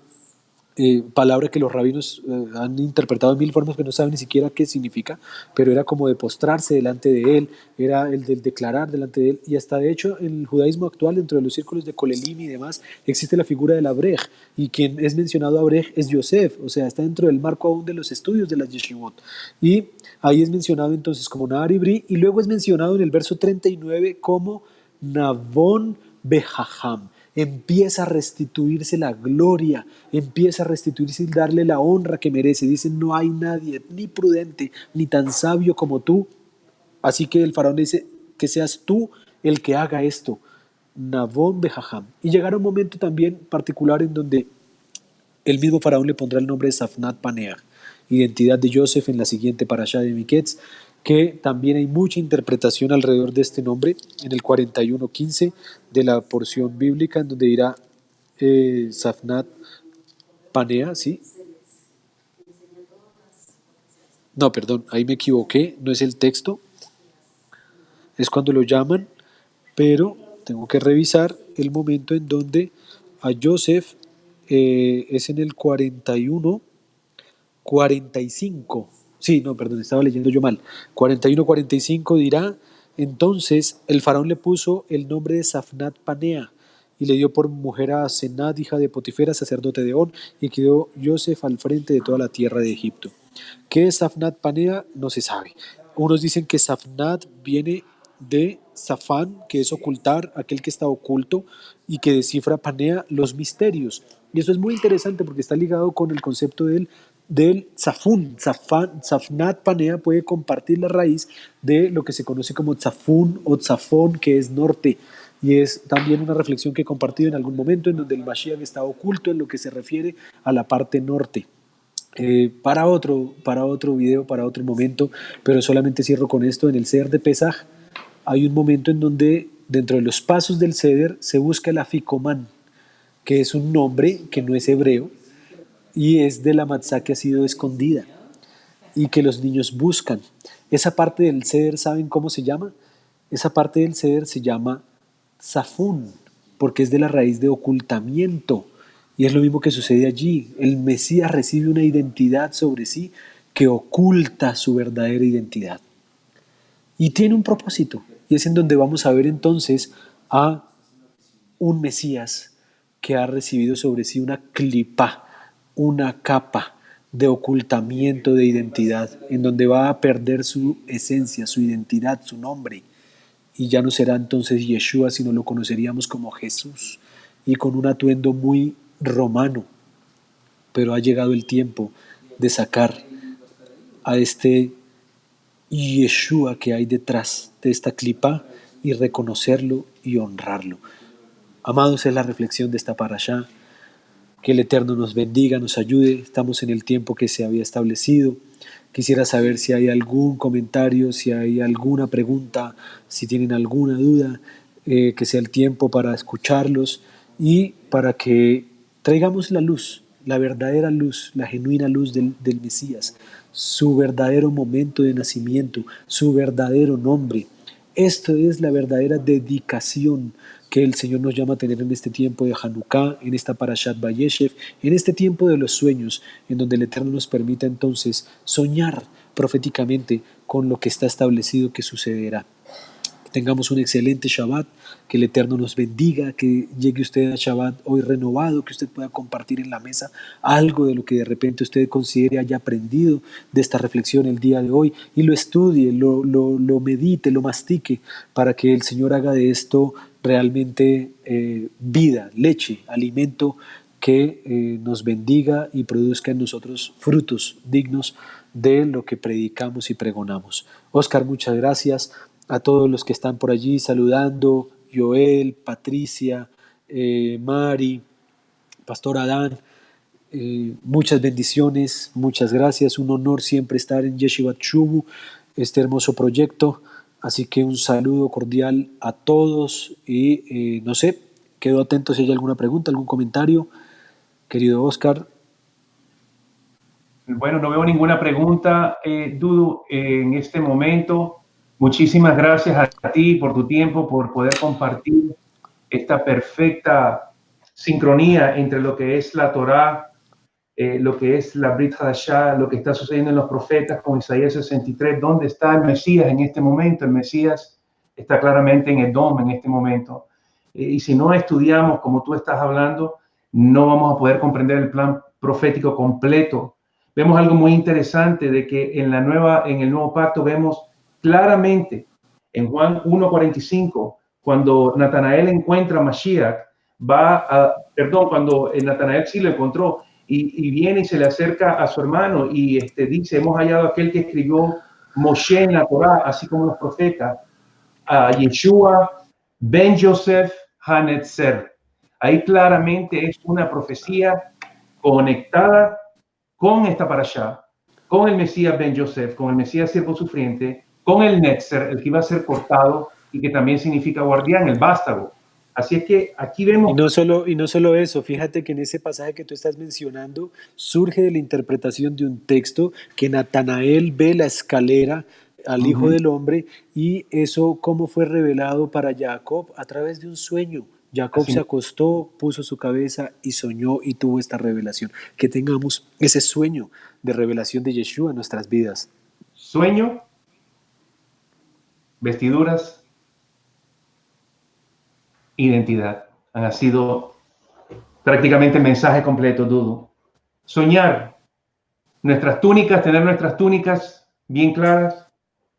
palabra que los rabinos han interpretado de mil formas que no saben ni siquiera qué significa, pero era como de postrarse delante de él, era el del declarar delante de él, y hasta de hecho en el judaísmo actual, dentro de los círculos de Kolelim y demás, existe la figura del Abrej, y quien es mencionado Abrej es Yosef, o sea, está dentro del marco aún de los estudios de las yeshivot, y ahí es mencionado entonces como Nahar Ibri, y luego es mencionado en el verso 39 como Navón Behaham. Empieza a restituirse la gloria, empieza a restituirse y darle la honra que merece. Dicen, no hay nadie ni prudente ni tan sabio como tú. Así que el faraón dice, que seas tú el que haga esto. Navón Behaham. Y llegará un momento también particular en donde el mismo faraón le pondrá el nombre de Safnat Paneah, identidad de Joseph en la siguiente parashá de Miketz, que también hay mucha interpretación alrededor de este nombre en el 41:15 de la porción bíblica, en donde dirá Safnat Paneah, ¿sí? No, perdón, ahí me equivoqué, no es el texto, es cuando lo llaman, pero tengo que revisar el momento en donde a Joseph es en el 41:45. Sí, no, perdón, estaba leyendo yo mal. 41:45 dirá, entonces el faraón le puso el nombre de Safnat Panea, y le dio por mujer a Senat, hija de Potifera, sacerdote de On, y quedó Joseph al frente de toda la tierra de Egipto. ¿Qué es Safnat Panea? No se sabe. Unos dicen que Safnat viene de Safán, que es ocultar, aquel que está oculto, y que descifra Panea, los misterios. Y eso es muy interesante porque está ligado con el concepto del Zafún. Safnat Panea puede compartir la raíz de lo que se conoce como Zafún o Zafón, que es norte. Y es también una reflexión que he compartido en algún momento en donde el Mashiach está oculto en lo que se refiere a la parte norte. Para otro video, para otro momento, pero solamente cierro con esto. En el Seder de Pesaj hay un momento en donde dentro de los pasos del Seder se busca el afikoman, que es un nombre que no es hebreo y es de la matzá que ha sido escondida y que los niños buscan. Esa parte del Seder, ¿saben cómo se llama? Esa parte del Seder se llama Zafún, porque es de la raíz de ocultamiento. Y es lo mismo que sucede allí. El Mesías recibe una identidad sobre sí que oculta su verdadera identidad. Y tiene un propósito. Y es en donde vamos a ver entonces a un Mesías que ha recibido sobre sí una clipa, una capa de ocultamiento de identidad, en donde va a perder su esencia, su identidad, su nombre. Y ya no será entonces Yeshua, sino lo conoceríamos como Jesús, y con un atuendo muy romano. Pero ha llegado el tiempo de sacar a este Yeshua que hay detrás de esta clipa y reconocerlo y honrarlo. Amados, es la reflexión de esta parashá. Que el Eterno nos bendiga, nos ayude. Estamos en el tiempo que se había establecido. Quisiera saber si hay algún comentario, si hay alguna pregunta, si tienen alguna duda, que sea el tiempo para escucharlos y para que traigamos la luz, la verdadera luz, la genuina luz del Mesías, su verdadero momento de nacimiento, su verdadero nombre. Esto es la verdadera dedicación que el Señor nos llama a tener en este tiempo de Hanukkah, en esta Parashat Vayeshev, en este tiempo de los sueños, en donde el Eterno nos permita entonces soñar proféticamente con lo que está establecido que sucederá. Que tengamos un excelente Shabbat, que el Eterno nos bendiga, que llegue usted a Shabbat hoy renovado, que usted pueda compartir en la mesa algo de lo que de repente usted considere haya aprendido de esta reflexión el día de hoy y lo estudie, lo medite, lo mastique, para que el Señor haga de esto realmente vida, leche, alimento que nos bendiga y produzca en nosotros frutos dignos de lo que predicamos y pregonamos. Oscar, muchas gracias a todos los que están por allí saludando, Joel, Patricia, Mari, Pastor Adán, muchas bendiciones, muchas gracias, un honor siempre estar en Yeshivat Shubu, este hermoso proyecto, así que un saludo cordial a todos y no sé, quedo atento si hay alguna pregunta, algún comentario, querido Oscar. Bueno, no veo ninguna pregunta, Dudu, en este momento. Muchísimas gracias a ti por tu tiempo, por poder compartir esta perfecta sincronía entre lo que es la Torá, lo que es la Brit Hadashah, lo que está sucediendo en los profetas con Isaías 63. ¿Dónde está el Mesías en este momento? El Mesías está claramente en Edom en este momento. Y si no estudiamos como tú estás hablando, no vamos a poder comprender el plan profético completo. Vemos algo muy interesante de que en el nuevo pacto vemos claramente en Juan 1:45, cuando Natanael encuentra a Mashiach, cuando Natanael sí lo encontró, y viene y se le acerca a su hermano y dice, hemos hallado a aquel que escribió Moshe en la Torá, así como los profetas, a Yeshua ben Yosef Hanetzer. Ahí claramente es una profecía conectada con esta parashá, con el Mesías ben Yosef, con el Mesías siervo sufriente, con el Netzer, el que iba a ser cortado y que también significa guardián, el vástago. Así es que aquí vemos... Y no solo eso, fíjate que en ese pasaje que tú estás mencionando surge de la interpretación de un texto que Natanael ve la escalera al Hijo del Hombre y eso cómo fue revelado para Jacob a través de un sueño. Jacob Así, se acostó, puso su cabeza y soñó y tuvo esta revelación. Que tengamos ese sueño de revelación de Yeshua en nuestras vidas. sueño, vestiduras, identidad. Han sido prácticamente mensaje completo, Dudu. Soñar nuestras túnicas, tener nuestras túnicas bien claras,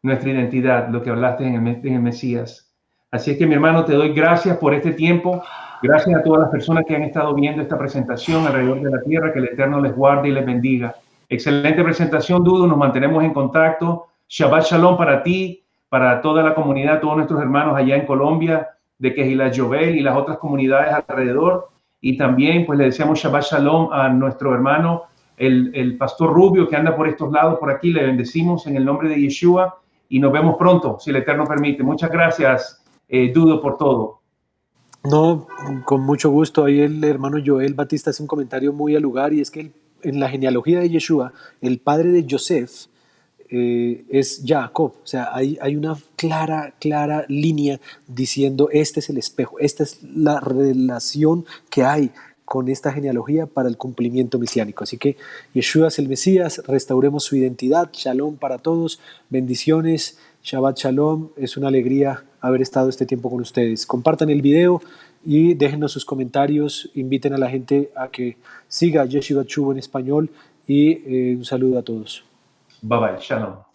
nuestra identidad, lo que hablaste en el Mesías. Así es que, mi hermano, te doy gracias por este tiempo. Gracias a todas las personas que han estado viendo esta presentación alrededor de la tierra. Que el Eterno les guarde y les bendiga. Excelente presentación, Dudu. Nos mantenemos en contacto. Shabbat Shalom para ti, para toda la comunidad, todos nuestros hermanos allá en Colombia, de Kehillat Yovel y las otras comunidades alrededor. Y también, pues, le deseamos Shabbat Shalom a nuestro hermano, el pastor Rubio, que anda por estos lados, por aquí. Le bendecimos en el nombre de Yeshua y nos vemos pronto, si el Eterno permite. Muchas gracias, Dudo, por todo. No, con mucho gusto. Ahí el hermano Joel Batista hace un comentario muy al lugar, y es que en la genealogía de Yeshua, el padre de Joseph es Jacob. O sea, hay una clara línea diciendo: este es el espejo, esta es la relación que hay con esta genealogía para el cumplimiento mesiánico. Así que Yeshua es el Mesías, restauremos su identidad. Shalom para todos, bendiciones, Shabbat Shalom. Es una alegría haber estado este tiempo con ustedes. Compartan el video y déjenos sus comentarios, inviten a la gente a que siga Yeshiva Shubu en español, y un saludo a todos. Bye bye, Shalom.